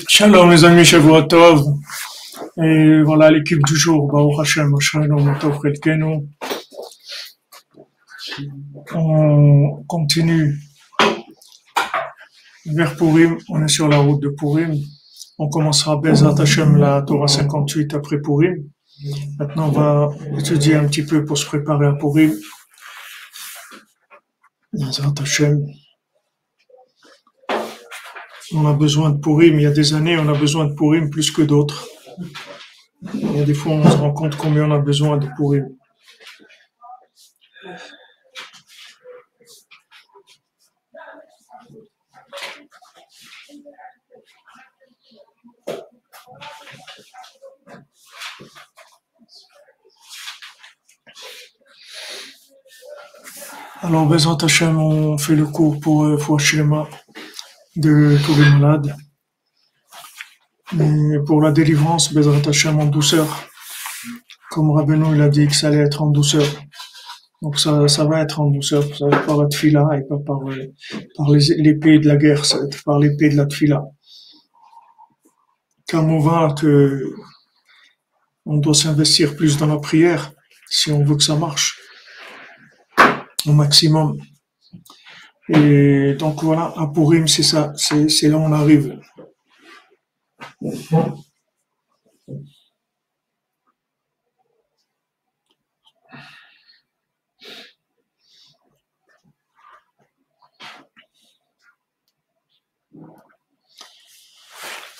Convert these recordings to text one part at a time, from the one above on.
Shalom les amis, Shavua Tov. Et voilà l'équipe du jour, Baruch Hashem, Ashrenu Matov Chelkenu. On continue vers Purim, on est sur la route de Purim. On commencera Bezrat Hashem la Torah 58 après Purim. Maintenant on va étudier un petit peu pour se préparer à Purim. Bezrat Hashem. On a besoin de Purim, il y a des années on a besoin de Purim plus que d'autres. Il y a des fois on se rend compte combien on a besoin de Purim. Alors, Bezrat Hashem, on fait le cours pour Fouach Shlema de tous les malades. Et pour la délivrance, Bezrat Hashem en douceur. Comme Rabbeinu il a dit que ça allait être en douceur. Donc ça va être en douceur, ça va être par la tfila et pas par l'épée de la guerre, ça va être par l'épée de la tfila. Car on voit que on doit s'investir plus dans la prière si on veut que ça marche au maximum. Et donc voilà, à Purim, c'est ça, c'est là où on arrive.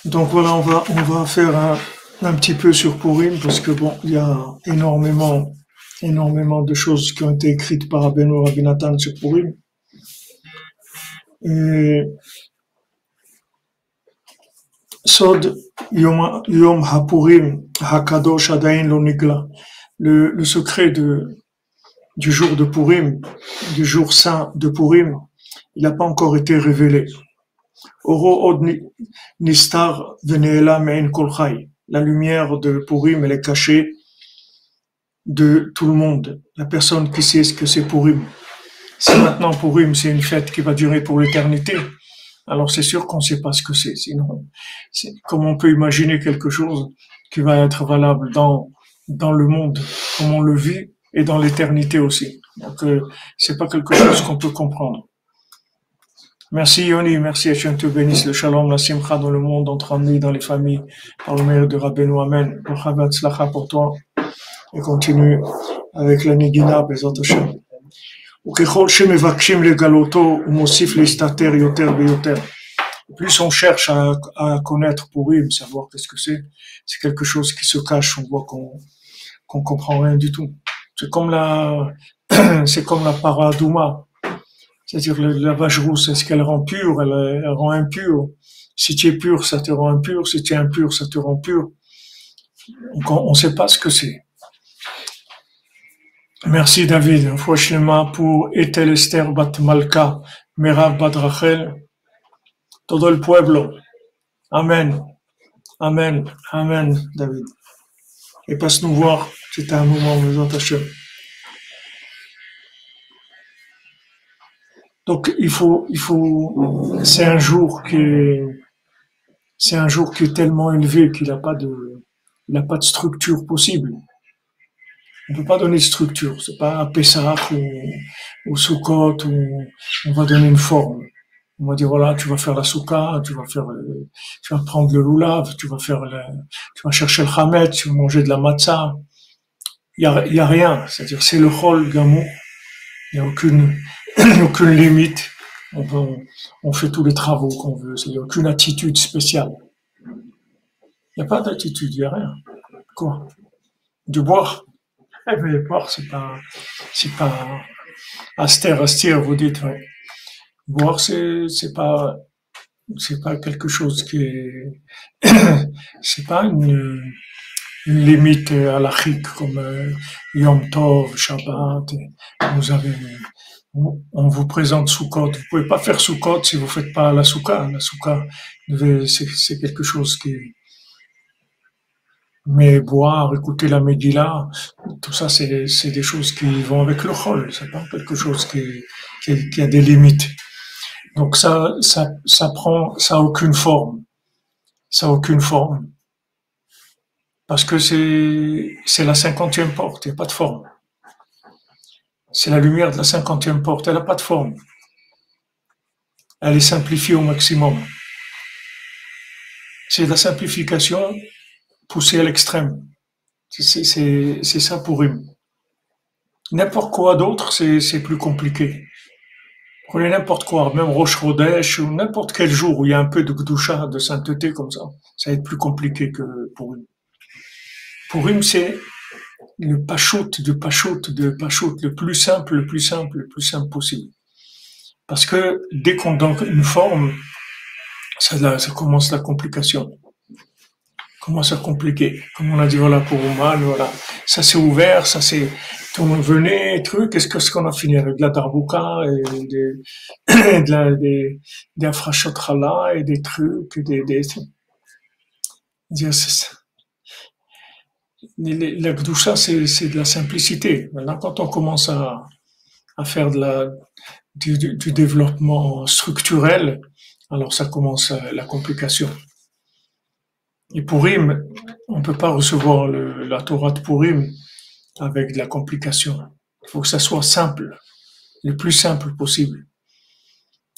Donc voilà, on va faire un petit peu sur Purim parce que bon, il y a énormément de choses qui ont été écrites par Rabbeinu Rabbi Nathan sur Purim. Et Sod Yom HaPurim HaKadosh Adain Lo Nigla. Le secret du jour de Purim, du jour saint de Purim, il n'a pas encore été révélé. Oro Od Nistar Veneela Mein Kol Chai. La lumière de Purim, elle est cachée de tout le monde. La personne qui sait ce que c'est Purim. Si maintenant Purim, c'est une fête qui va durer pour l'éternité, alors c'est sûr qu'on ne sait pas ce que c'est. Sinon, comment on peut imaginer quelque chose qui va être valable dans le monde, comme on le vit, et dans l'éternité aussi. Donc, c'est pas quelque chose qu'on peut comprendre. Merci Yoni, merci Hachem te bénisse, le shalom, la simcha dans le monde, entre amis, dans les familles, par le mérite de Rabbeinu, amen. Pour toi, et continue avec la Nigina, Bezrat Hashem. Plus on cherche à connaître Purim, savoir qu'est-ce que c'est quelque chose qui se cache, on voit qu'on comprend rien du tout. C'est comme la paradouma. C'est-à-dire la vache rousse, est-ce qu'elle rend pure, elle rend impure. Si tu es pur, ça te rend impur. Si tu es impur, ça te rend pur. Donc on ne sait pas ce que c'est. Merci David. Fouach Shlema pour Ethel Esther Bat Malka, Merav Bat Rachel, todo el pueblo. Amen. Amen. Amen, David. Et passe nous voir. C'était un moment où nous attachons. Donc il faut, c'est un jour qui est tellement élevé qu'il n'a pas de structure possible. On peut pas donner de structure. C'est pas un Pessah ou Sukkot où on va donner une forme. On va dire voilà, tu vas faire la Souka, tu vas prendre le lulav, tu vas chercher le chametz, tu vas manger de la matzah. Il y a rien. C'est-à-dire c'est le chol gamou. Il y a aucune limite. On fait tous les travaux qu'on veut. Il n'y a aucune attitude spéciale. Il n'y a pas d'attitude, il n'y a rien. Quoi? Du boire? Eh bien, boire, c'est pas, astir, vous dites, ouais. Boire, c'est pas quelque chose qui est, c'est pas une limite halachique comme Yom Tov, Shabbat. On vous présente Sukkot. Vous pouvez pas faire Sukkot si vous faites pas la Souka. La Souka, c'est quelque chose qui est, mais boire, écouter la Megillah, tout ça, c'est des choses qui vont avec le chol. C'est pas quelque chose qui a des limites. Donc ça a aucune forme. Ça a aucune forme. Parce que c'est la 50e porte, il n'y a pas de forme. C'est la lumière de la 50e porte, elle n'a pas de forme. Elle est simplifiée au maximum. C'est de la simplification poussée à l'extrême. C'est ça pour Purim. N'importe quoi d'autre, c'est plus compliqué. Prenez n'importe quoi, même Rosh Chodesh ou n'importe quel jour où il y a un peu de Gdusha, de sainteté comme ça va être plus compliqué que Purim. Purim, c'est le pachout de pachout de pachout, le plus simple, le plus simple, le plus simple possible. Parce que dès qu'on donne une forme, ça commence la complication. Commence à compliquer. Comme on a dit, voilà, pour Ouman, voilà. Ça s'est ouvert, ça s'est, tout le monde venait, truc, qu'est-ce qu'on a fini avec de la darbouka et des afrachot challah et des trucs, la gdoucha, c'est de la simplicité. Maintenant, quand on commence à faire du développement structurel, alors ça commence la complication. Et Purim, on ne peut pas recevoir la Torah de Purim avec de la complication. Il faut que ça soit simple, le plus simple possible.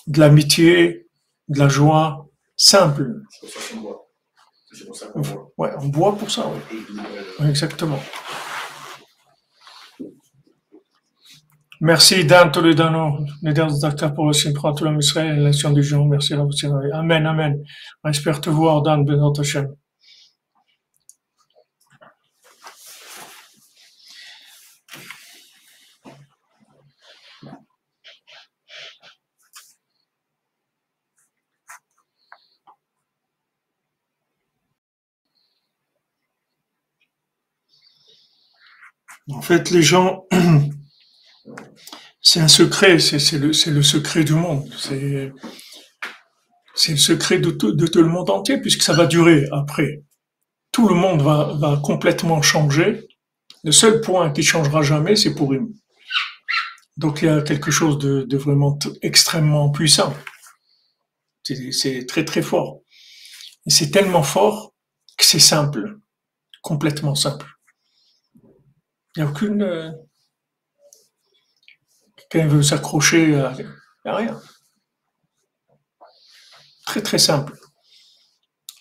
De l'amitié, de la joie, simple. Ouais, on boit pour ça, oui. Exactement. Merci Dan Toledano, Neder pour le Simcha, tout l'homme Israël, l'action du jour. Merci à vous. Amen, amen. On espère te voir, Dan, Benot Hashem. En fait, les gens, c'est un secret, c'est le secret du monde. C'est le secret de tout le monde entier, puisque ça va durer après. Tout le monde va complètement changer. Le seul point qui changera jamais, c'est Purim. Donc il y a quelque chose de vraiment extrêmement puissant. C'est très très fort. Et c'est tellement fort que c'est simple, complètement simple. Il n'y a aucune... Quelqu'un veut s'accrocher, il n'y a rien. Très très simple.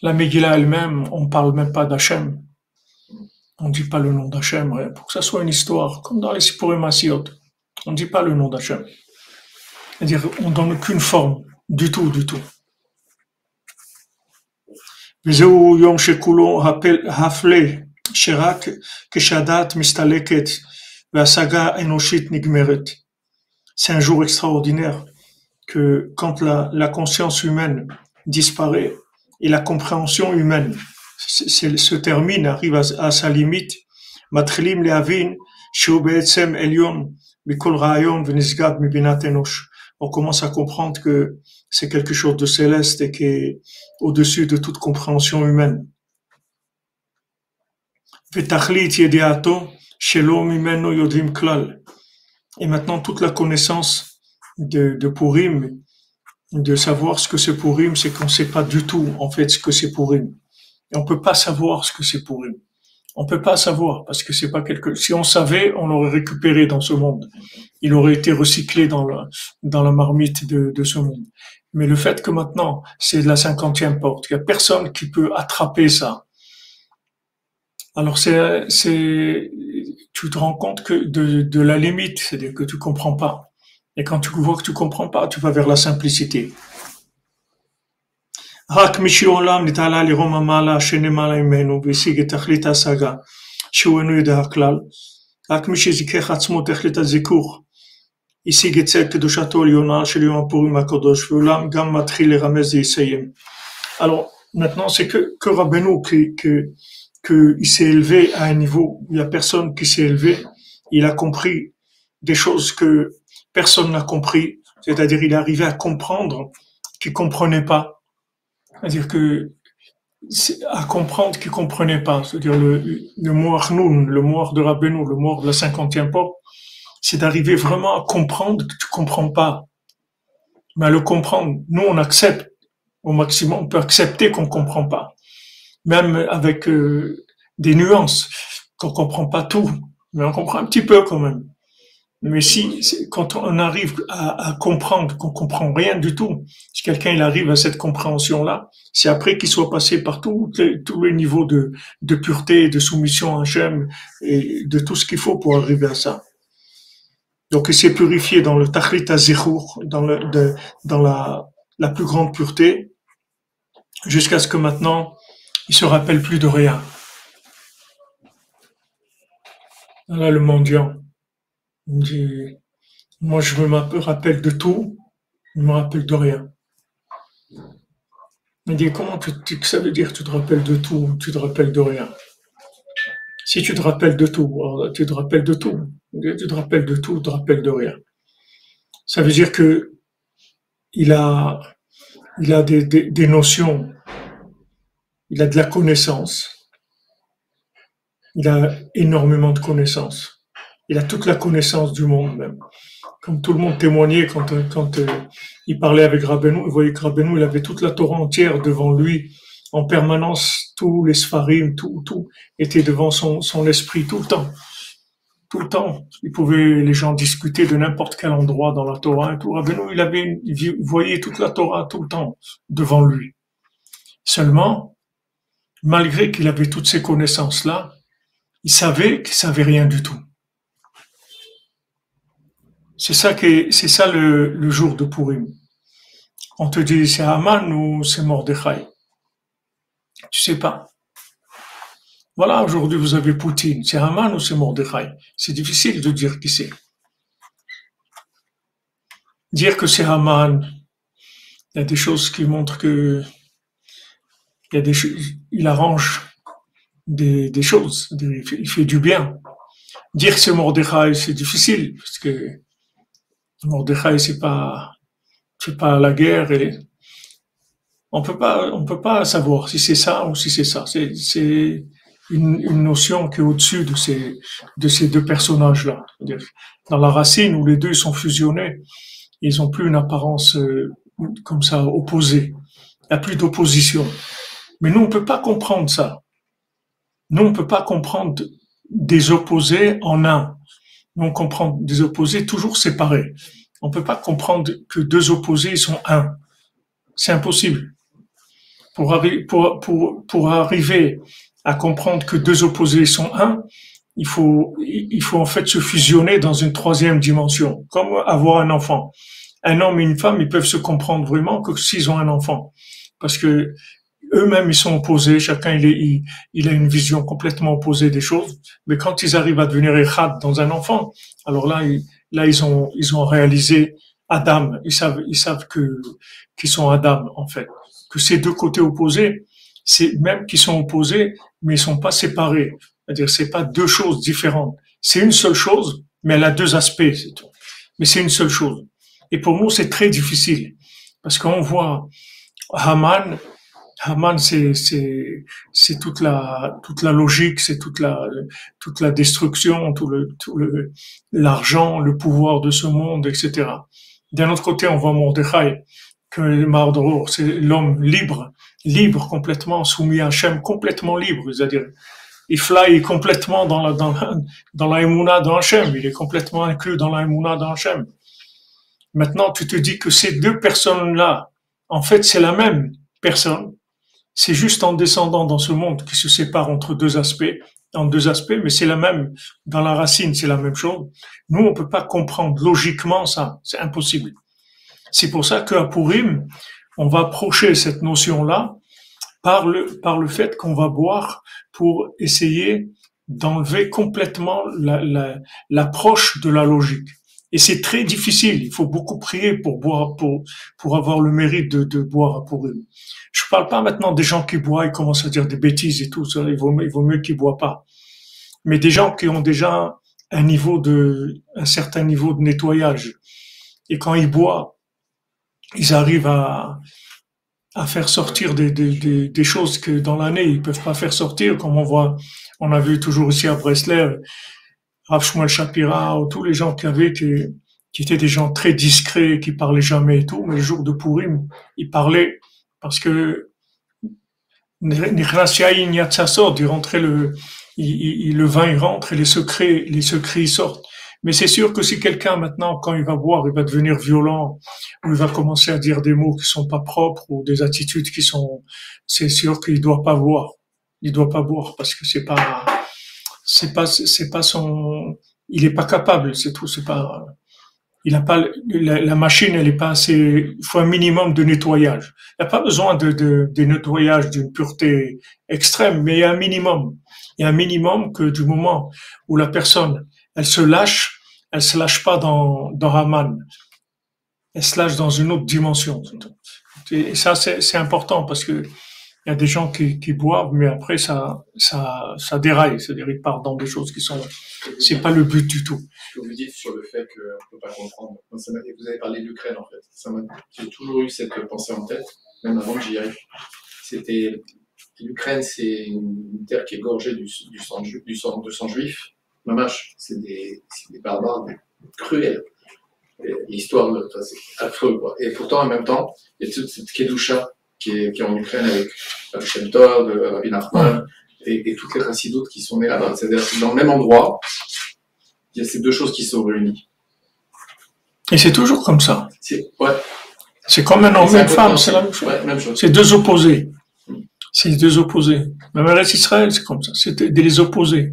La Megillah elle-même, on ne parle même pas d'Hachem. On ne dit pas le nom d'Hachem, rien. Pour que ça soit une histoire, comme dans les Sipurim Asiot. On ne dit pas le nom d'Hachem. C'est-à-dire, on ne donne aucune forme, du tout, du tout. וזהו יום שכולו הפלא, שרק כשהדעת מסתלקת וההשגה האנושית נגמרת. C'est un jour extraordinaire que quand la conscience humaine disparaît et la compréhension humaine se termine, arrive à sa limite, מתחילים להבין שהוא בעצם עליון מכל רעיון ונשגב מבינת אנוש. On commence à comprendre que c'est quelque chose de céleste et qui est au-dessus de toute compréhension humaine. ותכלית ידיעתו שלא ממנו יודעים כלל. Et maintenant, toute la connaissance de Purim, de savoir ce que c'est Purim, c'est qu'on ne sait pas du tout, en fait, ce que c'est Purim. Et on ne peut pas savoir ce que c'est Purim. On ne peut pas savoir, parce que c'est pas si on savait, on l'aurait récupéré dans ce monde. Il aurait été recyclé dans la marmite de ce monde. Mais le fait que maintenant, c'est de la 50e porte, il n'y a personne qui peut attraper ça. Alors tu te rends compte que de la limite, c'est-à-dire que tu comprends pas. Et quand tu vois que tu comprends pas, tu vas vers la simplicité. רק מי שעולם נתעלה לרום המעלה שנמעלה ממנו והשיג את תכלית ההשגה, שהוא אינו יודע הכלל, רק מי שזיכך עצמו תכלית הזיכוך, השיג את צל קדושתו עליונה של יום הפורים הקדוש, ואולם גם מתחיל לרמז ויסיים. Alors, maintenant, c'est que Rabbeinu il s'est élevé à un niveau où il n'y a personne qui s'est élevé, il a compris des choses que personne n'a compris, c'est-à-dire il est arrivé à comprendre qu'il comprenait pas. C'est-à-dire à comprendre qu'il comprenait pas. C'est-à-dire le Moar Noun, le Moar de Rabbeinu, le Moar de la 50e porte, c'est d'arriver vraiment à comprendre que tu comprends pas. Mais à le comprendre, nous on accepte au maximum, on peut accepter qu'on ne comprend pas, même avec des nuances, qu'on ne comprend pas tout, mais on comprend un petit peu quand même. Mais quand on arrive à comprendre qu'on comprend rien du tout, si quelqu'un il arrive à cette compréhension-là, c'est après qu'il soit passé par tous les niveaux de pureté, de soumission à Hachem et de tout ce qu'il faut pour arriver à ça. Donc il s'est purifié dans le Tachlit HaZichur, dans la plus grande pureté, jusqu'à ce que maintenant il se rappelle plus de rien. Là, le mendiant, il me dit, moi je me rappelle de tout, je me rappelle de rien. Il me dit, comment ça veut dire que tu te rappelles de tout, tu te rappelles de rien? Si tu te rappelles de tout, alors tu te rappelles de tout. Tu te rappelles de tout, tu te rappelles de rien. Ça veut dire que il a, il a des notions, il a de la connaissance, il a énormément de connaissances. Il a toute la connaissance du monde même. Comme tout le monde témoignait quand il parlait avec Rabbeinu, il voyait que Rabbeinu, il avait toute la Torah entière devant lui, en permanence, tous les Sfarim, tout était devant son esprit tout le temps. Tout le temps. Les gens discuter de n'importe quel endroit dans la Torah et tout. Rabbeinu, il voyait toute la Torah tout le temps devant lui. Seulement, malgré qu'il avait toutes ces connaissances-là, il savait qu'il savait rien du tout. C'est ça le jour de Purim. On te dit c'est Haman ou c'est Mordechai. Tu sais pas. Voilà, aujourd'hui vous avez Poutine. C'est Haman ou c'est Mordechai. C'est difficile de dire qui c'est. Dire que c'est Haman, il y a des choses qui montrent que il arrange des choses, il fait du bien. Dire que c'est Mordechai, c'est difficile parce que Mordechai c'est pas la guerre et on peut pas savoir si c'est ça ou si c'est ça. C'est une notion qui est au-dessus de ces deux personnages-là. Dans la racine où les deux sont fusionnés, ils ont plus une apparence comme ça opposée. Il n'y a plus d'opposition. Mais nous, on peut pas comprendre ça. Nous, on peut pas comprendre des opposés en un. Nous, on comprend des opposés toujours séparés. On peut pas comprendre que deux opposés sont un. C'est impossible. Pour arriver à comprendre que deux opposés sont un, il faut en fait se fusionner dans une troisième dimension, comme avoir un enfant. Un homme et une femme, ils peuvent se comprendre vraiment que s'ils ont un enfant, parce que eux-mêmes ils sont opposés, chacun il a une vision complètement opposée des choses, mais quand ils arrivent à devenir echad dans un enfant, alors là ils ont réalisé Adam, ils savent qu'ils sont Adam en fait, que ces deux côtés opposés, c'est même qu'ils sont opposés, mais ils sont pas séparés. C'est-à-dire c'est pas deux choses différentes, c'est une seule chose, mais elle a deux aspects, c'est tout. Mais c'est une seule chose. Et pour nous c'est très difficile parce qu'on voit Haman, c'est toute la logique, c'est toute la destruction, l'argent, le pouvoir de ce monde, etc. D'un autre côté, on voit Mordechai, que Mardor, c'est l'homme libre complètement, soumis à Hachem, complètement libre, c'est-à-dire, il fly complètement dans la Emouna dans Hachem, il est complètement inclus dans la Emouna dans Hachem. Maintenant, tu te dis que ces deux personnes-là, en fait, c'est la même personne. C'est juste en descendant dans ce monde qui se sépare en deux aspects, mais c'est la même, dans la racine, c'est la même chose. Nous, on peut pas comprendre logiquement ça. C'est impossible. C'est pour ça qu'à Purim, on va approcher cette notion-là par le fait qu'on va boire pour essayer d'enlever complètement l'approche de la logique. Et c'est très difficile. Il faut beaucoup prier pour boire, pour avoir le mérite de boire à Purim. Je parle pas maintenant des gens qui boivent et commencent à dire des bêtises et tout ça. Il vaut mieux qu'ils boivent pas. Mais des gens qui ont déjà un certain niveau de nettoyage. Et quand ils boivent, ils arrivent à faire sortir des choses que dans l'année ils peuvent pas faire sortir, comme on a vu toujours ici à Breslev, Rav Shmuel Shapira, ou tous les gens qui qui étaient des gens très discrets, qui parlaient jamais et tout, mais le jour de Purim, ils parlaient parce que Nichnas Yain Yatzasod, il rentrait le vin il rentre et les secrets ils sortent. Mais c'est sûr que si quelqu'un maintenant, quand il va boire, il va devenir violent, ou il va commencer à dire des mots qui sont pas propres, ou des attitudes qui sont, c'est sûr qu'il doit pas boire. Il doit pas boire parce que c'est pas son, il est pas capable, c'est tout, c'est pas, il a pas la machine, elle est pas assez. Il faut un minimum de nettoyage. Il n'y a pas besoin de nettoyage d'une pureté extrême, mais il y a un minimum. Il y a un minimum que du moment où la personne, elle se lâche pas dans Raman, elle se lâche dans une autre dimension. Et ça, c'est important parce que il y a des gens qui boivent, mais après ça déraille, c'est-à-dire ils partent dans des choses qui sont, c'est pas le but du tout. Ce que vous dites sur le fait qu'on ne peut pas comprendre. Vous avez parlé de l'Ukraine en fait. J'ai toujours eu cette pensée en tête, même avant que j'y arrive. C'était l'Ukraine, c'est une terre qui est gorgée du sang juif. Mamache, c'est des barbares cruels. L'histoire, c'est affreux quoi. Et pourtant, en même temps, il y a toute cette kedusha qui est en Ukraine avec Rabbi Shem Tov, Rabbi Nachman et toutes les chassidoutes qui sont nées là-bas. C'est-à-dire dans le même endroit, il y a ces deux choses qui sont réunies. Et c'est toujours comme ça. Ouais. C'est comme un homme et une femme, c'est la même chose. Ouais, même chose. C'est deux opposés. C'est deux opposés. Même à Israël, c'est comme ça. C'est des opposés.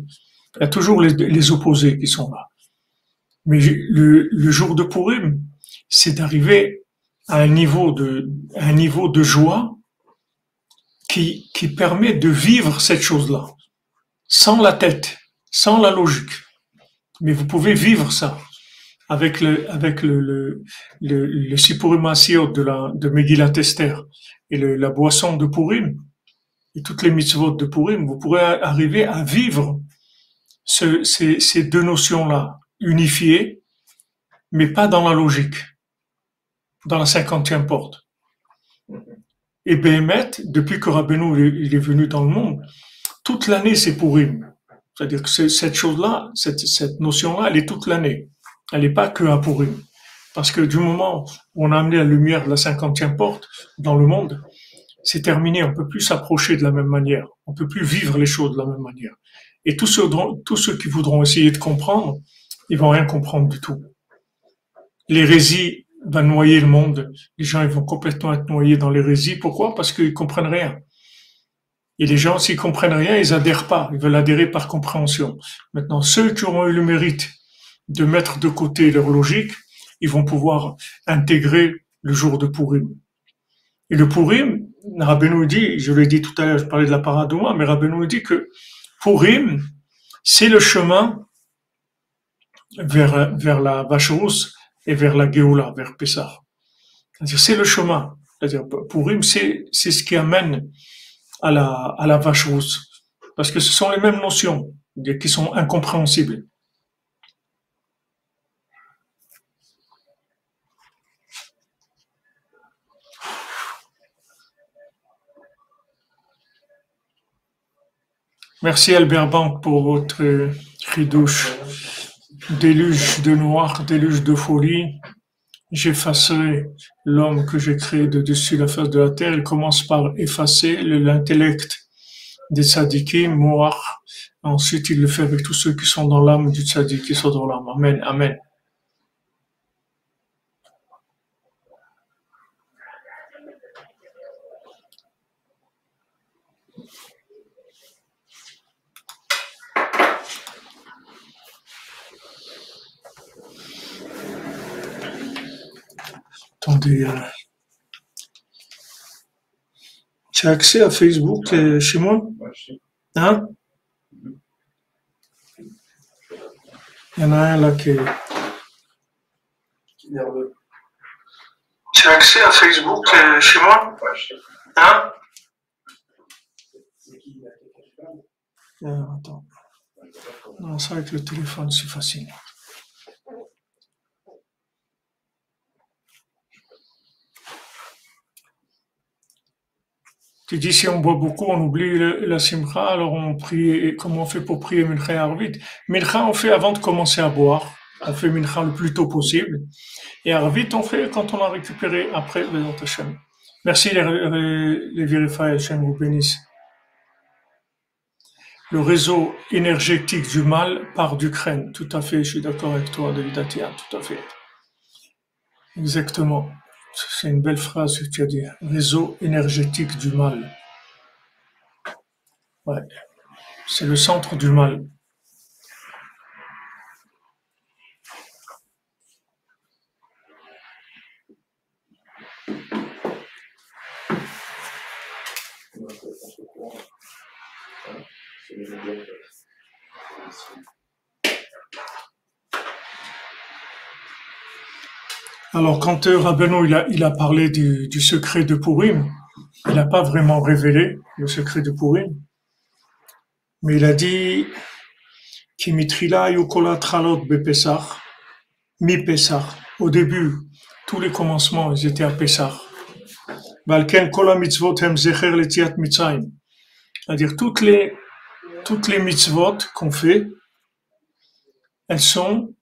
Il y a toujours les opposés qui sont là. Mais le jour de Purim, c'est d'arriver à un niveau de joie qui permet de vivre cette chose-là, sans la tête, sans la logique. Mais vous pouvez vivre ça avec le Sipurim Asiot de Megillat Esther et la boisson de Purim et toutes les mitzvot de Purim, vous pourrez arriver à vivre ces deux notions-là unifiées, mais pas dans la logique, dans la 50e porte. Et Béhémet, depuis que Rabbeinu il est venu dans le monde, toute l'année c'est Purim. C'est-à-dire que cette chose-là, cette notion-là, elle est toute l'année. Elle n'est pas que à Purim. Parce que du moment où on a amené la lumière de la 50e porte dans le monde, c'est terminé. On ne peut plus s'approcher de la même manière. On ne peut plus vivre les choses de la même manière. Et tous ceux qui voudront essayer de comprendre, ils vont rien comprendre du tout. L'hérésie va noyer le monde. Les gens ils vont complètement être noyés dans l'hérésie. Pourquoi? Parce qu'ils comprennent rien. Et les gens, s'ils comprennent rien, ils adhèrent pas. Ils veulent adhérer par compréhension. Maintenant, ceux qui auront eu le mérite de mettre de côté leur logique, ils vont pouvoir intégrer le jour de Purim. Et le Purim, Rabbeinu dit, je l'ai dit tout à l'heure, je parlais de la paradouma, mais Rabbeinu dit que Purim, c'est le chemin vers la vache rousse et vers la Géoula, vers Pessah. C'est-à-dire, c'est le chemin. C'est-à-dire, Purim, c'est ce qui amène à la vache rousse. Parce que ce sont les mêmes notions qui sont incompréhensibles. Merci Albert Bank pour votre ridouche. Déluge de noir, déluge de folie. J'effacerai l'homme que j'ai créé de dessus la face de la terre. Il commence par effacer l'intellect des tzadikim, Moach. Ensuite, il le fait avec tous ceux qui sont dans l'âme du tzadik, qui sont dans l'âme. Amen, amen. Attendez, tu as accès à Facebook chez moi? Hein? Il y en a un là qui est nerveux. Tu as accès à Facebook chez moi? Hein? Attends. Non, ça avec le téléphone, c'est facile. Tu dis si on boit beaucoup, on oublie la simcha, alors on prie, et comment on fait pour prier Mincha et Arvit? Mincha, on fait avant de commencer à boire. On fait mincha le plus tôt possible. Et Arvit, on fait quand on a récupéré après le Hashem. Merci les vérifiés, Hashem vous bénisse. Le réseau énergétique du mal part d'Ukraine. Tout à fait, je suis d'accord avec toi, David Atia, tout à fait. Exactement. C'est une belle phrase que tu as dit. Réseau énergétique du mal. Ouais. C'est le centre du mal. Alors, quand Rabbeinu il a parlé du secret de Purim, il n'a pas vraiment révélé le secret de Purim, mais il a dit Kimitrila yukola tralot bepesach, mi pesach. Au début, tous les commencements, ils étaient à Pesach. Balken kola mitzvot hem zecher letiat mitzrayim. C'est-à-dire toutes les mitzvot qu'on fait, elles sont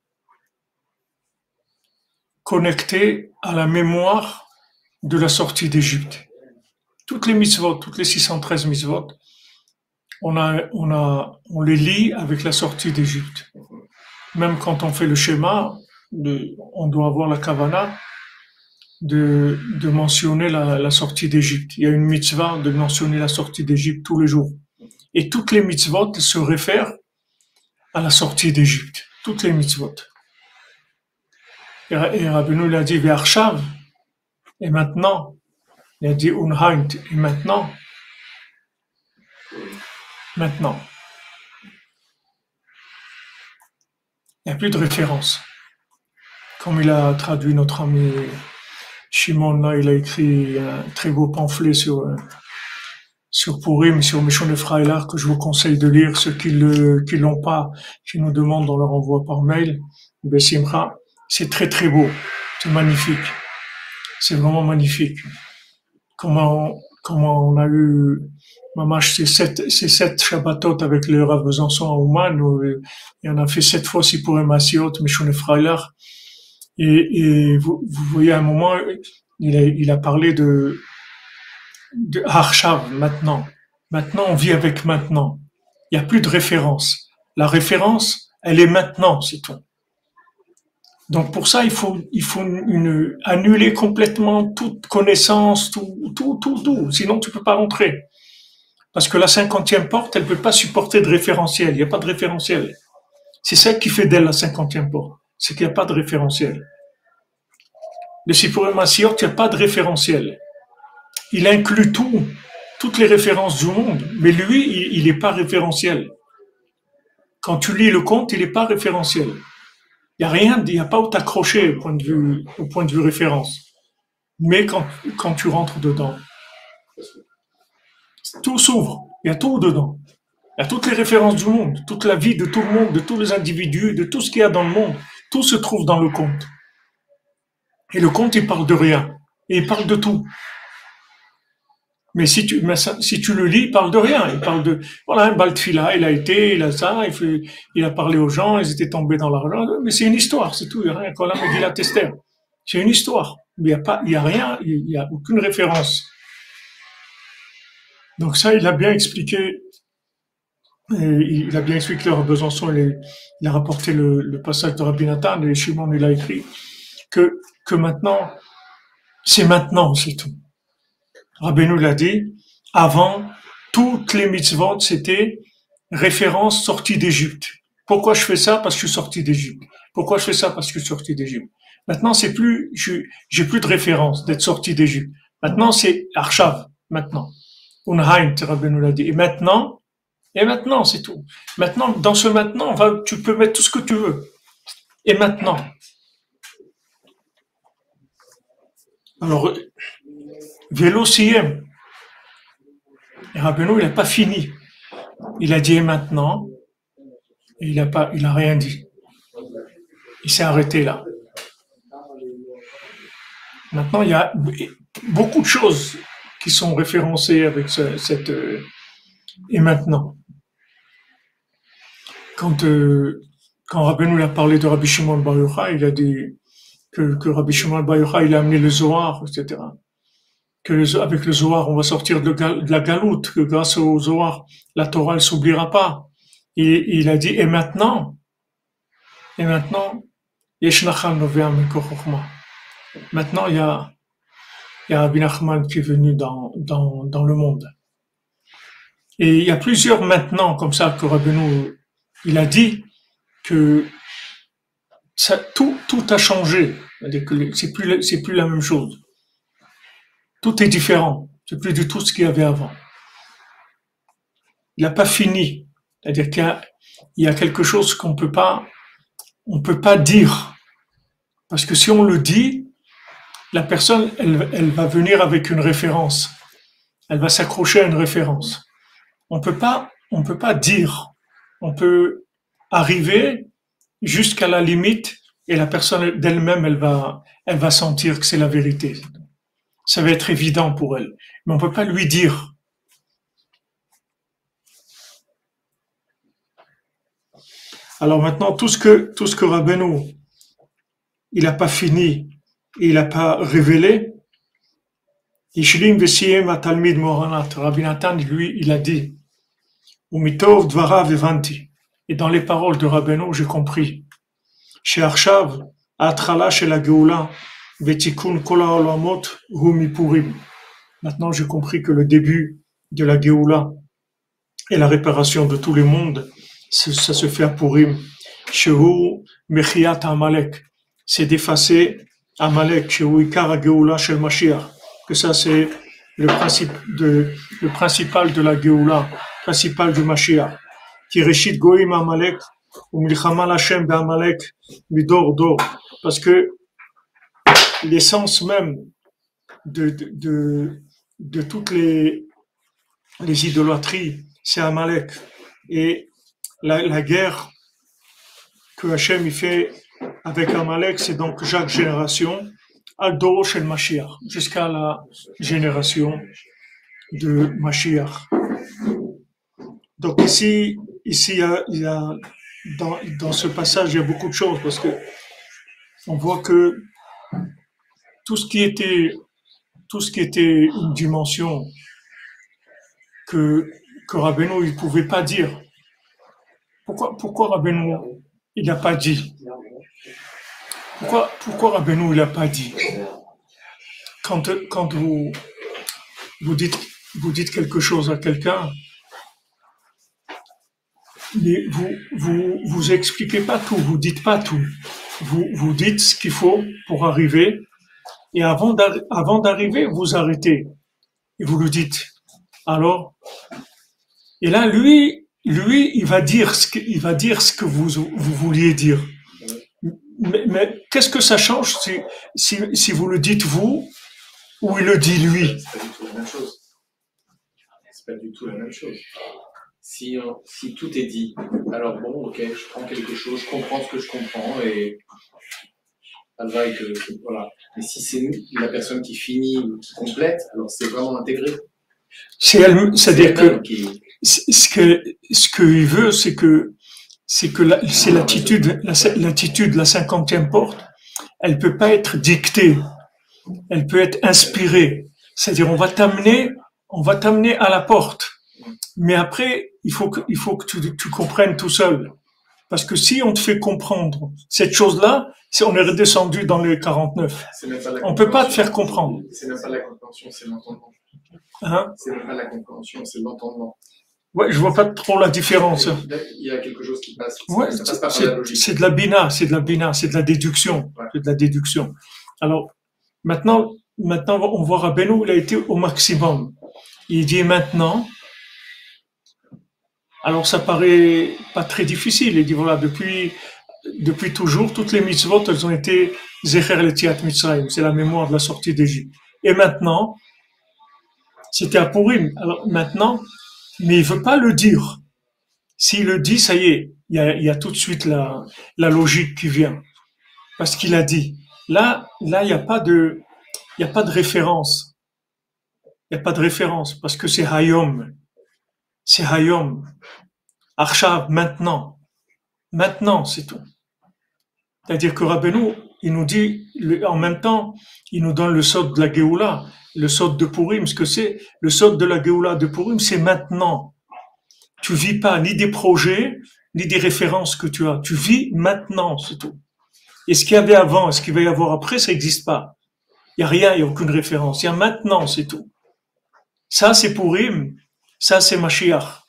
connectées à la mémoire de la sortie d'Égypte. Toutes les mitzvot, toutes les 613 mitzvot, on les lie avec la sortie d'Égypte. Même quand on fait le schéma, on doit avoir la kavana de mentionner la sortie d'Égypte. Il y a une mitzvah de mentionner la sortie d'Égypte tous les jours. Et toutes les mitzvot se réfèrent à la sortie d'Égypte. Toutes les mitzvot. Et Rabbeinu il a dit Ve'arshav, et maintenant, il a dit Unheint, et maintenant. Maintenant. Il n'y a plus de référence. Comme il a traduit notre ami Shimon, là, il a écrit un très beau pamphlet sur Purim, sur Mishon Freilar, que je vous conseille de lire. Ceux qui l'ont pas, qui nous demandent, on leur envoie par mail. Besimcha. C'est très très beau. C'est magnifique. C'est vraiment magnifique. Comment on a eu, mamash, ces sept Shabbatot avec le Rav Besançon à Ouman, et on a fait 7 fois si pour Masiot, Mishon Freilar. Et vous voyez à un moment, il a parlé de Harshav, maintenant. Maintenant, on vit avec maintenant. Il n'y a plus de référence. La référence, elle est maintenant, c'est tout. Donc pour ça, il faut annuler complètement toute connaissance, tout. Sinon, tu peux pas rentrer. Parce que la 50e porte, elle peut pas supporter de référentiel. Il n'y a pas de référentiel. C'est ça qui fait d'elle la 50e porte. C'est qu'il n'y a pas de référentiel. Le Sipurim Masiot, il n'y a pas de référentiel. Il inclut toutes les références du monde, mais lui, il n'est pas référentiel. Quand tu lis le conte, il n'est pas référentiel. Il n'y a pas où t'accrocher au point de vue référence. Mais quand tu rentres dedans, tout s'ouvre. Il y a tout dedans. Il y a toutes les références du monde, toute la vie de tout le monde, de tous les individus, de tout ce qu'il y a dans le monde. Tout se trouve dans le conte. Et le conte, il parle de rien. Et il parle de tout. Mais si tu le lis, il parle de rien. Il parle de, voilà, un Baltfila, il a ça, il a parlé aux gens, ils étaient tombés dans l'argent. Mais c'est une histoire, c'est tout. Il n'y a rien. Quand on dit la Tester, c'est une histoire. Il n'y a rien, il n'y a aucune référence. Donc ça, il a bien expliqué. Il a bien expliqué leur Besançon, il a rapporté le passage de Rabbi Nathan, et Shimon, il a écrit que maintenant, c'est tout. Rabbeinu l'a dit, avant, toutes les mitzvot, c'était référence sortie d'Égypte. Pourquoi je fais ça? Parce que je suis sorti d'Égypte. Pourquoi je fais ça? Parce que je suis sorti d'Égypte. Maintenant, j'ai plus de référence d'être sorti d'Égypte. Maintenant, c'est Arshav, maintenant. Unheim, Rabbeinu l'a dit. Et maintenant, c'est tout. Maintenant, dans ce maintenant, tu peux mettre tout ce que tu veux. Et maintenant. Alors, Vélo Siem. Et Rabbeinu, il n'a pas fini. Il a dit et maintenant. Et il a rien dit. Il s'est arrêté là. Maintenant, il y a beaucoup de choses qui sont référencées avec et maintenant. Quand quand Rabbeinu a parlé de Rabbi Shimon Bar Yochai, il a dit que Rabbi Shimon Bar Yochai, il a amené le Zohar, etc. Avec le Zohar, on va sortir de la galoute, que grâce au Zohar, la Torah ne s'oubliera pas. Et il a dit, et maintenant, Yesh Nachal Novea Mikol Chochma. Maintenant, il y a Rabbi Nachman qui est venu dans le monde. Et il y a plusieurs maintenant, comme ça, que Rabbeinu, il a dit que tout a changé. C'est-à-dire que c'est plus la même chose. Tout est différent. C'est plus du tout ce qu'il y avait avant. Il n'a pas fini. C'est-à-dire qu'il y a quelque chose on peut pas dire. Parce que si on le dit, la personne, elle va venir avec une référence. Elle va s'accrocher à une référence. On peut pas dire. On peut arriver jusqu'à la limite et la personne d'elle-même, elle va sentir que c'est la vérité. Ça va être évident pour elle. Mais on peut pas lui dire. Alors maintenant, tout ce que Rabbeinu, il n'a pas fini, et il n'a pas révélé, Ishlim Vesiem Atalmid Moranat, Rabbi Nathan, lui, il a dit, Umitov Dvarav Evanti. Et dans les paroles de Rabbeinu, j'ai compris. Chez Arshav, Atrala chez la Geoula, Vetikun Kola Olamot, Humi Purim. Maintenant, j'ai compris que le début de la Geoula et la réparation de tous les mondes, ça se fait à Purim. Shehu Mechiat Amalek. C'est d'effacer Amalek, Shehu Ikar Geoula Shel Mashiach. Que ça, c'est le principal de la Geoula, principal du Mashiach. Kireshit Goïm Amalek, ou Milchama Lachem Amalek, Midor Dor. Parce que l'essence même de toutes les idolâtries, c'est Amalek. Et la guerre que Hachem il fait avec Amalek, c'est donc chaque génération, Al Doro Shel Mashiach, jusqu'à la génération de Mashiach. Donc ici il y a dans ce passage, il y a beaucoup de choses, parce que on voit que tout ce qui était une dimension que Rabbeinu il pouvait pas dire. Pourquoi Rabbeinu il n'a pas dit? Pourquoi Rabbeinu il n'a pas dit? Quand vous dites quelque chose à quelqu'un, mais vous expliquez pas tout, vous dites pas tout. Vous dites ce qu'il faut pour arriver, et avant d'arriver, vous arrêtez et vous le dites. Alors, et là, lui, il va dire ce que vous vouliez dire. Mais qu'est-ce que ça change si vous le dites vous ou il le dit lui? C'est pas du tout la même chose. Si tout est dit, alors bon, ok, je prends quelque chose, je comprends ce que je comprends et voilà. Mais si c'est la personne qui finit ou qui complète, alors c'est vraiment intégré. C'est-à-dire que ce qu'il veut, c'est l'attitude, la 50e porte, elle peut pas être dictée, elle peut être inspirée. C'est-à-dire, on va t'amener à la porte. Mais après, il faut que tu comprennes tout seul. Parce que si on te fait comprendre cette chose-là, on est redescendu dans les 49. On peut pas te faire comprendre. C'est même pas la compréhension, c'est l'entendement. Hein? C'est même pas la compréhension, c'est l'entendement. Ouais, je vois pas trop la différence. Il y a quelque chose qui passe. Ouais, ça passe pas par la logique. C'est de la bina, c'est de la déduction. Ouais. C'est de la déduction. Alors, maintenant, on voit Rabbeinu, il a été au maximum. Il dit maintenant, alors ça paraît pas très difficile. Il dit voilà, depuis toujours, toutes les mitzvot, elles ont été Zecher Letiat Mitzrayim. C'est la mémoire de la sortie d'Égypte. Et maintenant, c'était à Purim. Alors maintenant, mais il veut pas le dire. S'il le dit, ça y est, il y a tout de suite la logique qui vient. Parce qu'il a dit. Là, il n'y a pas de référence. Il n'y a pas de référence. Parce que c'est Hayom. C'est Hayom. Arshav, maintenant. Maintenant, c'est tout. C'est-à-dire que Rabbeinu, il nous dit, en même temps, il nous donne le sod de la Géoula, le sod de Purim, ce que c'est. Le sod de la Géoula de Purim, c'est maintenant. Tu vis pas ni des projets, ni des références que tu as. Tu vis maintenant, c'est tout. Et ce qu'il y avait avant, et ce qu'il va y avoir après, ça n'existe pas. Il n'y a rien, il n'y a aucune référence. Il y a maintenant, c'est tout. Ça, c'est Purim. Ça, c'est Mashiach.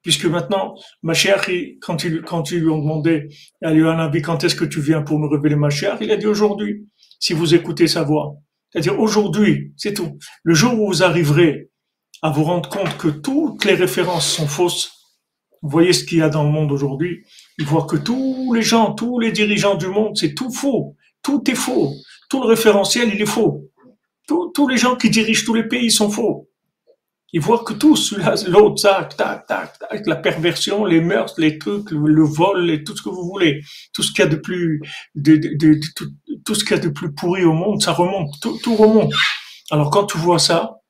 Puisque maintenant, Mashiach, quand ils lui ont demandé à Yohanabi, quand est-ce que tu viens pour nous révéler Mashiach, il a dit aujourd'hui, si vous écoutez sa voix. C'est-à-dire aujourd'hui, c'est tout. Le jour où vous arriverez à vous rendre compte que toutes les références sont fausses, vous voyez ce qu'il y a dans le monde aujourd'hui, ils voient que tous les gens, tous les dirigeants du monde, c'est tout faux. Tout est faux. Tout le référentiel, il est faux. Tous les gens qui dirigent tous les pays sont faux. Ils voient que tout, celui-là, l'autre, tac, tac, tac, tac, la perversion, les mœurs, les trucs, le vol, et tout ce que vous voulez, tout ce qu'il y a de plus, tout ce qu'il y a de plus pourri au monde, ça remonte, tout remonte. Alors quand tu vois ça,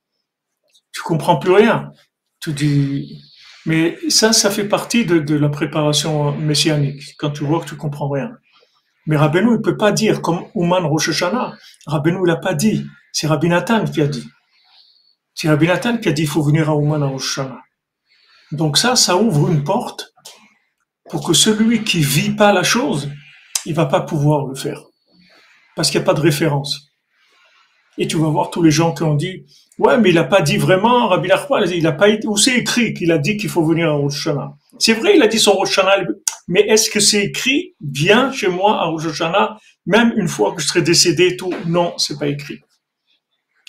tu comprends plus rien. Tu dis, mais ça fait partie de la préparation messianique. Quand tu vois que tu comprends rien. Mais Rabbeinu, il peut pas dire comme Ouman Rosh Hashanah. Rabbeinu, il a pas dit. C'est Rabbi Nathan qui a dit. C'est Rabbi Nathan qui a dit, il faut venir à Ouman à Rosh Hashanah. Donc ça ouvre une porte pour que celui qui vit pas la chose, il va pas pouvoir le faire. Parce qu'il n'y a pas de référence. Et tu vas voir tous les gens qui ont dit, ouais, mais il a pas dit vraiment, Rabbi Nachman, il a pas été, où c'est écrit qu'il a dit qu'il faut venir à Rosh Hashanah. C'est vrai, il a dit son Rosh Hashanah, mais est-ce que c'est écrit, viens chez moi à Rosh Hashanah, même une fois que je serai décédé et tout? Non, c'est pas écrit.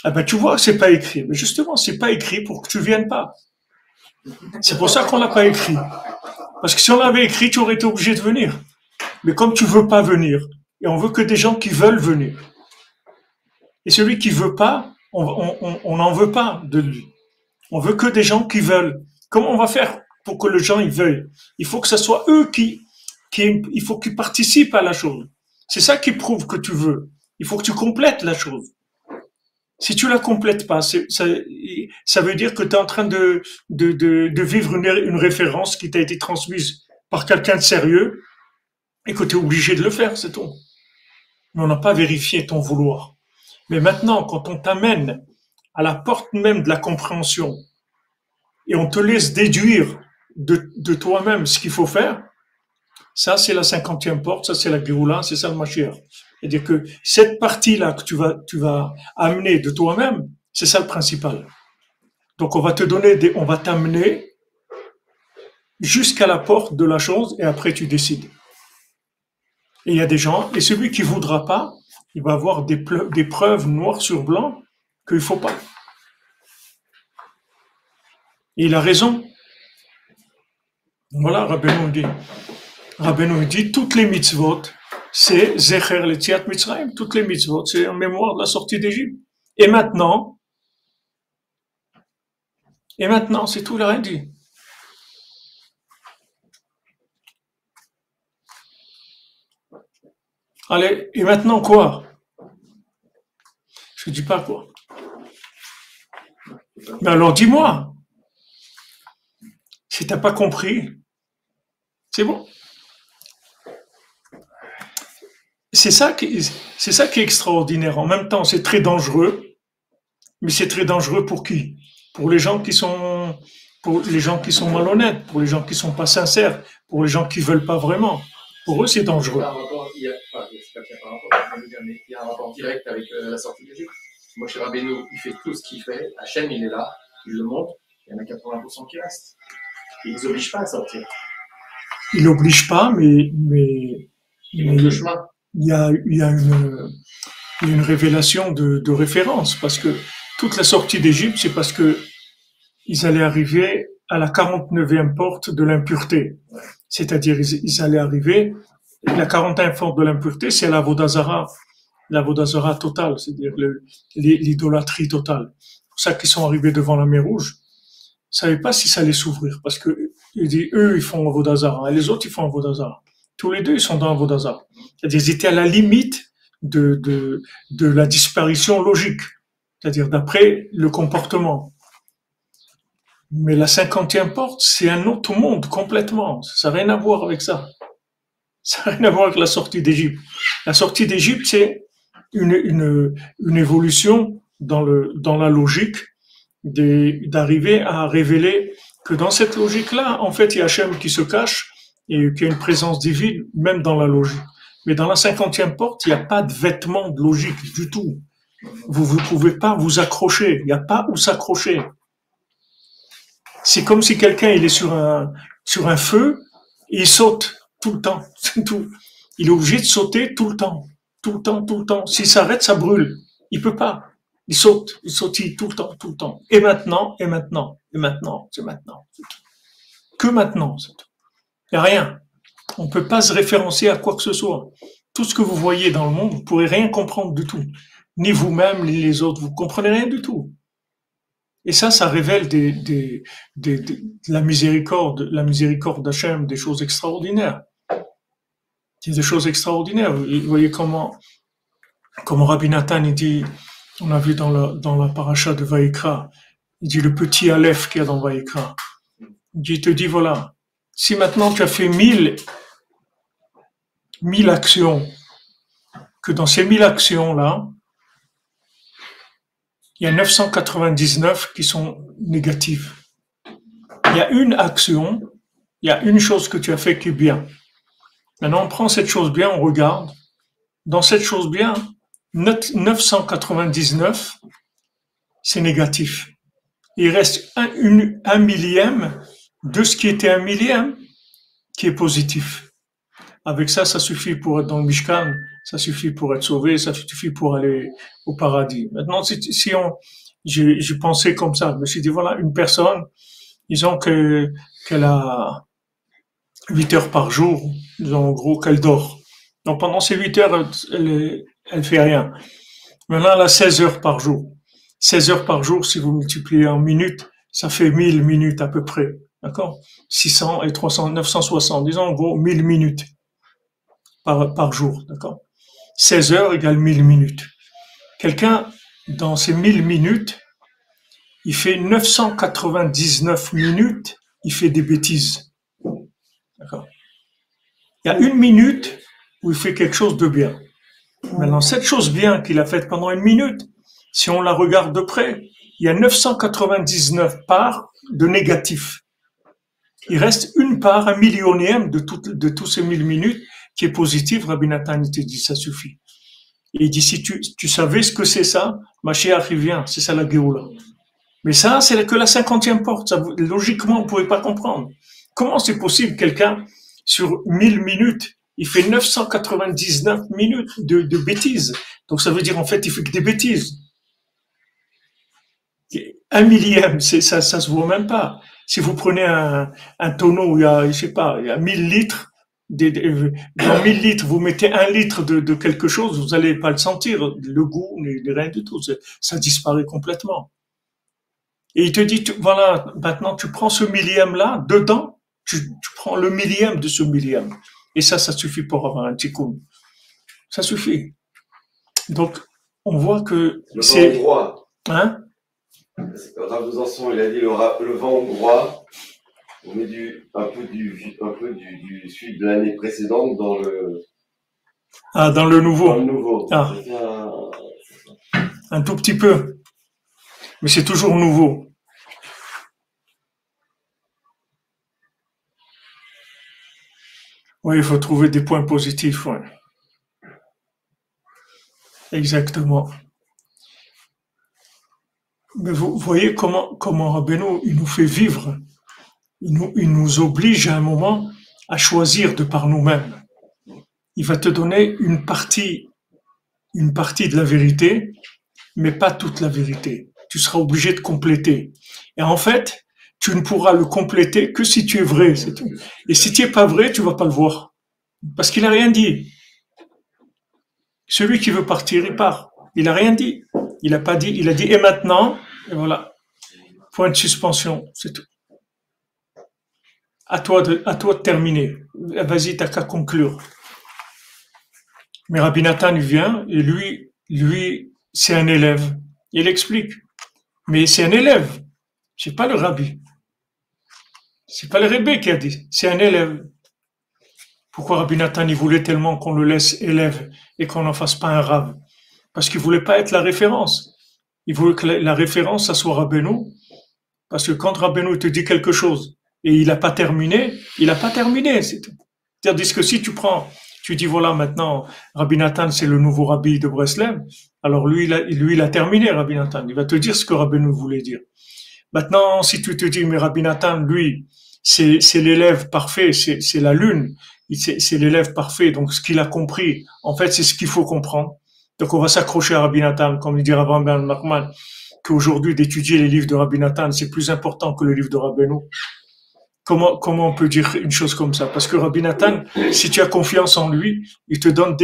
Ah ben, tu vois que c'est pas écrit. Mais justement, c'est pas écrit pour que tu viennes pas. C'est pour ça qu'on l'a pas écrit. Parce que si on l'avait écrit, tu aurais été obligé de venir. Mais comme tu veux pas venir, et on veut que des gens qui veulent venir. Et celui qui veut pas, on n'en veut pas de lui. On veut que des gens qui veulent. Comment on va faire pour que les gens ils veuillent? Il faut que ce soit eux il faut qu'ils participent à la chose. C'est ça qui prouve que tu veux. Il faut que tu complètes la chose. Si tu la complètes pas, ça veut dire que tu es en train de vivre une référence qui t'a été transmise par quelqu'un de sérieux et que tu es obligé de le faire, c'est tout. Mais on n'a pas vérifié ton vouloir. Mais maintenant, quand on t'amène à la porte même de la compréhension et on te laisse déduire de toi-même ce qu'il faut faire, ça c'est la 50e porte, ça c'est la Géoula, c'est ça le Mashiach. C'est-à-dire que cette partie-là que tu vas amener de toi-même, c'est ça le principal. Donc on va t'amener jusqu'à la porte de la chose et après tu décides. Et il y a des gens, et celui qui voudra pas, il va avoir des preuves noires sur blanc qu'il faut pas. Et il a raison. Voilà, Rabbeinu dit, toutes les mitzvot, c'est Zecher Letziat Mitzrayim, toutes les mitzvot, c'est en mémoire de la sortie d'Égypte. Et maintenant, c'est tout, il n'a rien dit. Allez, et maintenant quoi? Je ne dis pas quoi. Mais alors dis-moi, si tu n'as pas compris, c'est bon. C'est ça qui est extraordinaire. En même temps, c'est très dangereux, mais c'est très dangereux pour qui? Pour les gens qui sont malhonnêtes, pour les gens qui sont pas sincères, pour les gens qui veulent pas vraiment. Pour eux, c'est dangereux. Il y a un rapport direct avec la sortie d'Égypte. Moshe Rabbeinu, il fait tout ce qu'il fait. Hachem, il est là, il le montre. Il y en a 80% qui restent. Il ne les oblige pas à sortir. Il n'oblige pas, mais il montre le chemin. Il y a une révélation de référence, parce que toute la sortie d'Égypte, c'est parce que ils allaient arriver à la 49e porte de l'impureté. C'est-à-dire, ils allaient arriver, la 41e porte de l'impureté, c'est la Vodazara totale, c'est-à-dire l'idolâtrie totale. C'est pour ça qu'ils sont arrivés devant la mer Rouge. Ils savaient pas si ça allait s'ouvrir, parce que eux, ils font un Vodazara, et les autres, ils font un Vodazara. Tous les deux, ils sont dans un Vodazara. C'est-à-dire, ils étaient à la limite de la disparition logique. C'est-à-dire, d'après le comportement. Mais la 50e porte, c'est un autre monde complètement. Ça n'a rien à voir avec ça. Ça n'a rien à voir avec la sortie d'Égypte. La sortie d'Égypte, c'est une évolution dans la logique d'arriver à révéler que dans cette logique-là, en fait, il y a Hachem qui se cache et qu'il y a une présence divine, même dans la logique. Mais dans la 50e porte, il n'y a pas de vêtement de logique du tout. Vous ne pouvez pas vous accrocher. Il n'y a pas où s'accrocher. C'est comme si quelqu'un il est sur un feu et il saute tout le temps. C'est tout. Il est obligé de sauter tout le temps. Tout le temps, tout le temps. S'il s'arrête, ça brûle. Il peut pas. Il sautille tout le temps, tout le temps. Et maintenant, et maintenant, et maintenant, c'est maintenant. C'est tout. Que maintenant, c'est tout. Il n'y a rien. On ne peut pas se référencier à quoi que ce soit. Tout ce que vous voyez dans le monde, vous ne pourrez rien comprendre du tout. Ni vous-même, ni les autres. Vous ne comprenez rien du tout. Et ça révèle de la miséricorde d'Hachem, des choses extraordinaires. C'est des choses extraordinaires. Vous voyez comment Rabbi Nathan, il dit, on a vu dans la paracha de Vaïkra, il dit le petit Aleph qu'il y a dans Vaïkra. Il te dit, voilà, si maintenant tu as fait 1000 actions, que dans ces 1000 actions-là, il y a 999 qui sont négatives. Il y a une action, il y a une chose que tu as fait qui est bien. Maintenant, on prend cette chose bien, on regarde. Dans cette chose bien, 999, c'est négatif. Il reste un millième de ce qui était un millième qui est positif. Avec ça, ça suffit pour être dans le Mishkan, ça suffit pour être sauvé, ça suffit pour aller au paradis. Maintenant, j'ai pensé comme ça, je me suis dit, voilà, une personne, disons qu'elle a 8 heures par jour, disons en gros qu'elle dort. Donc pendant ces 8 heures, elle fait rien. Maintenant, elle a 16 heures par jour. 16 heures par jour, si vous multipliez en minutes, ça fait 1000 minutes à peu près. D'accord? 600 et 300, 960, disons en gros 1000 minutes par jour. D'accord? 16 heures égale 1000 minutes. Quelqu'un, dans ces 1000 minutes, il fait 999 minutes, il fait des bêtises. D'accord? Il y a une minute où il fait quelque chose de bien. Maintenant, cette chose bien qu'il a faite pendant une minute, si on la regarde de près, il y a 999 parts de négatif. Il reste une part, un millionième de tous ces 1000 minutes qui est positive. Rabbi Nathan te dit, ça suffit. Et il dit, si tu savais ce que c'est ça, Mashiach vient, c'est ça la Géoula. Mais ça, c'est que la 50e porte. Ça, logiquement, on ne pouvait pas comprendre. Comment c'est possible, quelqu'un, sur 1000 minutes, il fait 999 minutes de bêtises. Donc ça veut dire, en fait, il fait que des bêtises. Un millième, ça se voit même pas. Si vous prenez un tonneau où il y a, je sais pas, il y a 1000 litres, dans 1000 litres, vous mettez 1 litre de quelque chose, vous n'allez pas le sentir, le goût, ni rien du tout. Ça disparaît complètement. Et il te dit, voilà, maintenant tu prends ce millième-là, dedans, tu prends le millième de ce millième. Et ça suffit pour avoir un tikkun. Ça suffit. Donc, on voit que c'est... Droit. Hein? Rav Besançon, il a dit le vent hongrois, on met un peu du celui de l'année précédente dans le... Ah, dans le nouveau. Dans le nouveau. Ah. Un tout petit peu. Mais c'est toujours nouveau. Oui, il faut trouver des points positifs, ouais. Exactement. Mais vous voyez comment Rabbeinu, il nous fait vivre. Il nous oblige à un moment à choisir de par nous-mêmes. Il va te donner une partie de la vérité, mais pas toute la vérité. Tu seras obligé de compléter. Et en fait, tu ne pourras le compléter que si tu es vrai, c'est tout. Et si tu es pas vrai, tu vas pas le voir. Parce qu'il a rien dit. Celui qui veut partir, il part. Il a rien dit. Il a pas dit, il a dit, et maintenant, et voilà. Point de suspension, c'est tout. À toi de terminer. Vas-y, t'as qu'à conclure. Mais Rabbi Nathan, il vient, et lui, c'est un élève. Il explique. Mais c'est un élève. C'est pas le rabbi. C'est pas le Rebbe qui a dit, c'est un élève. Pourquoi Rabbi Nathan il voulait tellement qu'on le laisse élève et qu'on n'en fasse pas un rave? Parce qu'il voulait pas être la référence. Il voulait que la référence, ça soit Rabbeinu. Parce que quand Rabbeinu te dit quelque chose et il n'a pas terminé, il n'a pas terminé. C'est-à-dire que si tu dis voilà maintenant, Rabbi Nathan c'est le nouveau rabbi de Breslev, alors lui il a terminé Rabbi Nathan. Il va te dire ce que Rabbeinu voulait dire. Maintenant, si tu te dis mais Rabbi Nathan, lui, c'est l'élève parfait, c'est la lune, c'est l'élève parfait. Donc ce qu'il a compris, en fait, c'est ce qu'il faut comprendre. Donc on va s'accrocher à Rabbi Nathan, comme il dit Rabban Ben Nachman, qu'aujourd'hui d'étudier les livres de Rabbi Nathan, c'est plus important que le livre de Rabbeinu. Comment on peut dire une chose comme ça? Parce que Rabbi Nathan, si tu as confiance en lui, il te donne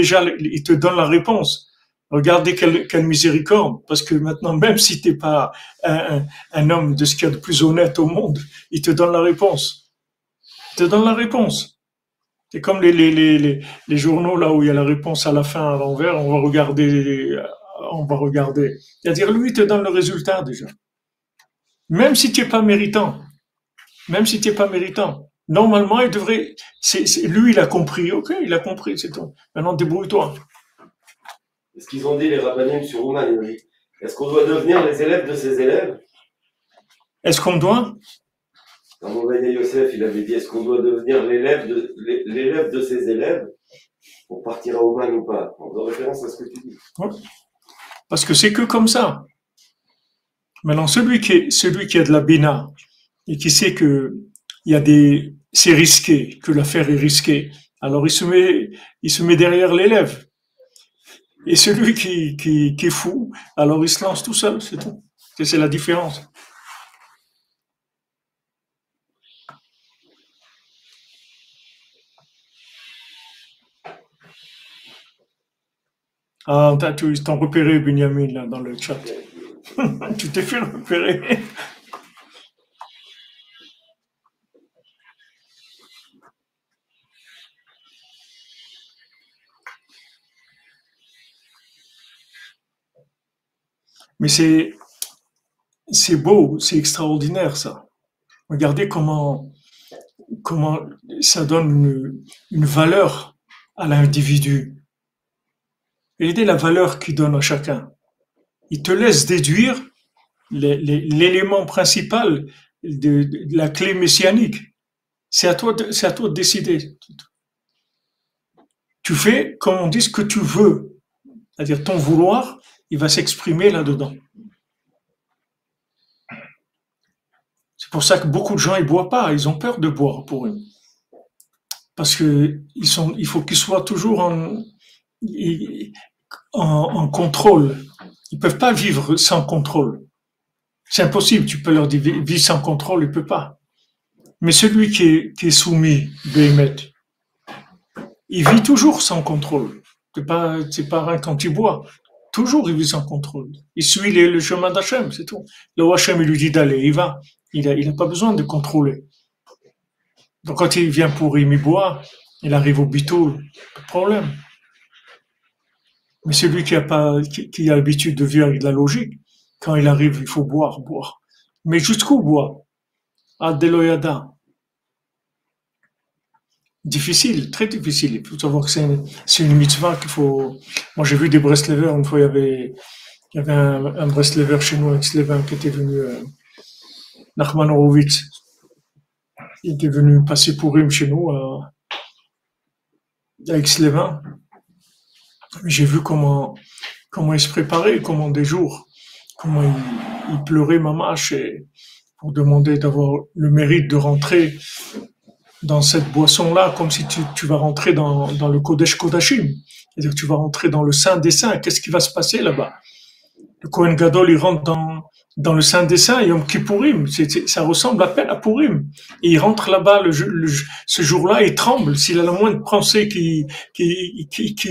la réponse. Regardez quelle miséricorde, parce que maintenant, même si t'es pas un homme de ce qu'il y a de plus honnête au monde, il te donne la réponse. Il te donne la réponse. C'est comme les journaux là où il y a la réponse à la fin à l'envers, on va regarder. C'est-à-dire, lui, il te donne le résultat déjà. Même si tu n'es pas méritant. Même si tu n'es pas méritant. Normalement, il devrait, lui, il a compris. Ok, il a compris, c'est tout. Maintenant, débrouille-toi. Ce qu'ils ont dit, les rabbinim sur Ouman, ils ont dit, est-ce qu'on doit devenir les élèves de ses élèves? Est-ce qu'on doit? Dans Mouvaya Yosef, il avait dit, est-ce qu'on doit devenir l'élève de ses élèves pour partir à Ouman ou pas? En faisant référence à ce que tu dis. Ouais. Parce que c'est que comme ça. Maintenant, celui qui a de la bina et qui sait que c'est risqué, que l'affaire est risquée, alors il se met derrière l'élève. Et celui qui est fou, alors il se lance tout seul, c'est tout. C'est la différence. Ah, tu t'en repéré, Benjamin, là, dans le chat. Tu t'es fait repérer. Mais c'est beau, c'est extraordinaire, ça. Regardez comment ça donne une valeur à l'individu. Regardez la valeur qu'il donne à chacun. Il te laisse déduire l'élément principal de la clé messianique. C'est à toi de décider. Tu fais, comme on dit, ce que tu veux. C'est-à-dire ton vouloir, il va s'exprimer là-dedans. C'est pour ça que beaucoup de gens ils boivent pas, ils ont peur de boire pour eux. Parce que il faut qu'ils soient toujours en contrôle. Ils peuvent pas vivre sans contrôle. C'est impossible, tu peux leur dire vis sans contrôle, il peut pas. Mais celui qui est soumis, Béhémet, il vit toujours sans contrôle. C'est pas rien quand il boit. Toujours il vit sans contrôle. Il suit le chemin d'Hachem, c'est tout. Le Hachem, il lui dit d'aller, il va. Il a pas besoin de contrôler. Donc quand il vient pour il boit, il arrive au bitoul, pas de problème. Mais celui qui a l'habitude de vivre avec de la logique, quand il arrive, il faut boire. Mais jusqu'où boire? Adeloyada. Difficile, très difficile. Il faut savoir que c'est une mitzvah qu'il faut. Moi, j'ai vu des Breslevers. Une fois, il y avait un Breslever chez nous, un Slevin qui était venu, Nachman Horowitz. Il était venu passer Purim chez nous, avec Slevin. J'ai vu comment il se préparait, comment des jours, comment il pleurait mamache pour demander d'avoir le mérite de rentrer dans cette boisson-là, comme si tu vas rentrer dans le Kodesh Kodashim. C'est-à-dire que tu vas rentrer dans le Saint des Saints. Qu'est-ce qui va se passer là-bas? Le Kohen Gadol, il rentre dans le Saint des Saints, Yom Kippourim. Ça ressemble à peine à Purim. Et il rentre là-bas ce jour-là, il tremble. S'il a la moindre pensée qui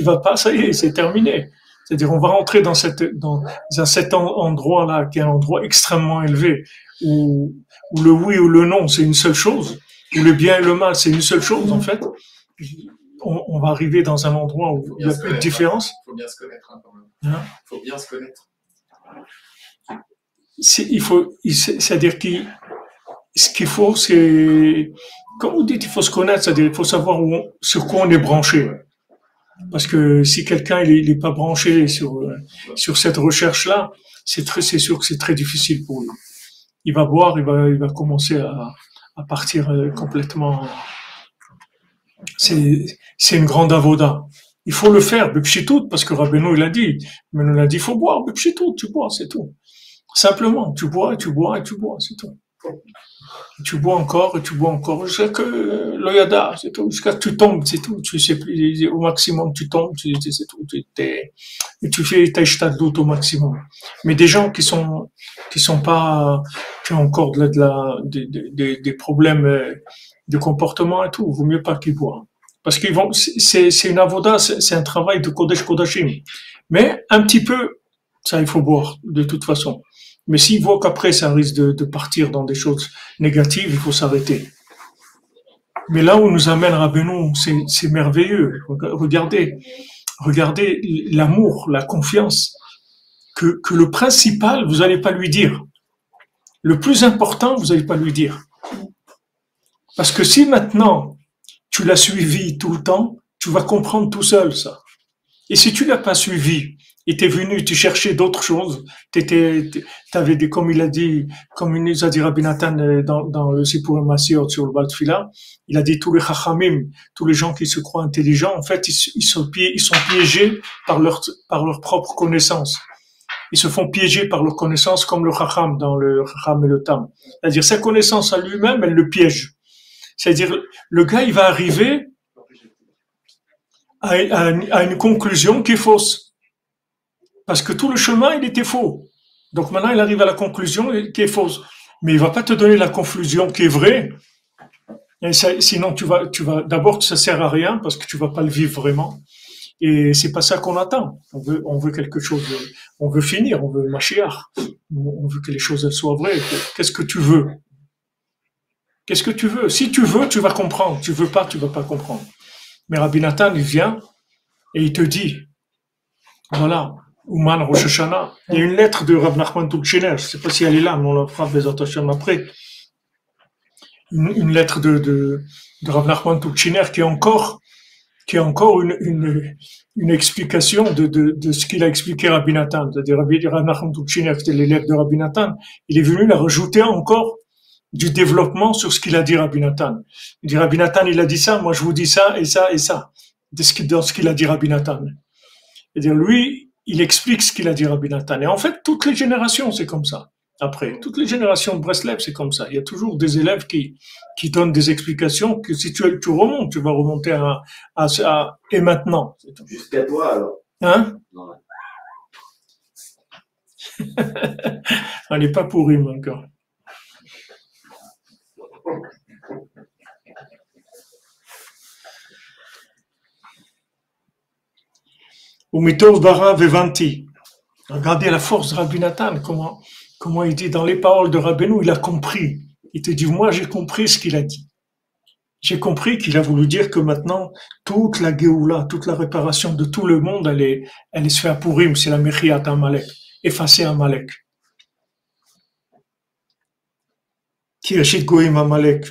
va pas, ça y est, c'est terminé. C'est-à-dire, on va rentrer dans cet endroit-là, qui est un endroit extrêmement élevé, où le oui ou le non, c'est une seule chose, où le bien et le mal, c'est une seule chose, en fait. On va arriver dans un endroit où il n'y a plus de différence. Il faut bien se connaître, quand même. Il faut bien se connaître. C'est-à-dire qu'il ce qu'il faut, c'est, comme vous dites, il faut se connaître, c'est-à-dire il faut savoir sur quoi on est branché. Parce que si quelqu'un il est pas branché sur cette recherche-là, c'est sûr que c'est très difficile pour lui. Il va boire, il va commencer à partir complètement. C'est une grande avoda. Il faut le faire, bepshitout, parce que Rabbeinu il a dit, mais il a dit, il faut boire, bepshitout, tu bois, c'est tout. Simplement, tu bois, et tu bois, et tu bois, c'est tout. Tu bois encore, et tu bois encore, jusqu'à que l'oyada, c'est tout, jusqu'à que tu tombes, c'est tout. Tu sais plus, au maximum, tu tombes, c'est tout. Et tu fais ta ishtadlout au maximum. Mais des gens qui sont pas, qui ont encore des problèmes de comportement et tout, vaut mieux pas qu'ils boivent. Parce qu'ils vont, c'est une avoda, c'est un travail de Kodesh Kodashim. Mais un petit peu, ça, il faut boire, de toute façon. Mais s'il voit qu'après, ça risque de partir dans des choses négatives, il faut s'arrêter. Mais là où nous amène Rabbeinu, c'est merveilleux. Regardez l'amour, la confiance, que le principal, vous n'allez pas lui dire. Le plus important, vous n'allez pas lui dire. Parce que si maintenant, tu l'as suivi tout le temps, tu vas comprendre tout seul ça. Et si tu l'as pas suivi, et t'es venu, tu cherchais d'autres choses, t'avais des, comme il a dit, comme il nous a dit Rabbi Nathan dans le Sipur Masiot sur le Baltfila, il a dit tous les chachamim, tous les gens qui se croient intelligents, en fait, ils sont piégés par leur propre connaissance. Ils se font piéger par leur connaissance comme le chacham dans le chacham et le tam. C'est-à-dire, sa connaissance à lui-même, elle le piège. C'est-à-dire, le gars, il va arriver à une conclusion qui est fausse. Parce que tout le chemin, il était faux. Donc maintenant, il arrive à la conclusion qui est fausse. Mais il va pas te donner la conclusion qui est vraie. Et sinon, tu vas, d'abord, ça sert à rien parce que tu vas pas le vivre vraiment. Et c'est pas ça qu'on attend. On veut quelque chose, on veut finir, on veut Mashiach. On veut que les choses, elles soient vraies. Qu'est-ce que tu veux? Qu'est-ce que tu veux? Si tu veux, tu vas comprendre. Tu veux pas, tu vas pas comprendre. Mais Rabbi Nathan, il vient et il te dit, voilà, Ouman Rosh Hashanah. Il y a une lettre de Rav Nachman Tulchiner, je ne sais pas si elle est là, mais on la fera des attentions après. Une lettre de Rav Nachman Tulchiner qui est encore une explication de ce qu'il a expliqué Rabbi Nathan. C'est-à-dire Rav Nachman Tulchiner, qui était l'élève de Rabbi Nathan, il est venu la rajouter encore du développement sur ce qu'il a dit Rabbi Nathan. Il dit Rabbi Nathan, il a dit ça, moi je vous dis ça et ça et ça, dans ce qu'il a dit Rabbi Nathan. C'est-à-dire lui, il explique ce qu'il a dit Rabbi Nathan. Et en fait, toutes les générations, c'est comme ça. Après, toutes les générations de Breslev, c'est comme ça. Il y a toujours des élèves qui donnent des explications que si tu remontes, tu vas remonter à et maintenant. Jusqu'à toi, alors. Hein? On n'est pas pourri encore. Ou Mitov Bara Vevanti. Regardez la force de Rabbi Nathan, comment il dit dans les paroles de Rabbeinu, il a compris. Il te dit, moi j'ai compris ce qu'il a dit. J'ai compris qu'il a voulu dire que maintenant, toute la Géoula, toute la réparation de tout le monde, elle se fait à Purim, c'est la Mechiat Amalek, effacer Amalek. Kireshit Goïm Amalek.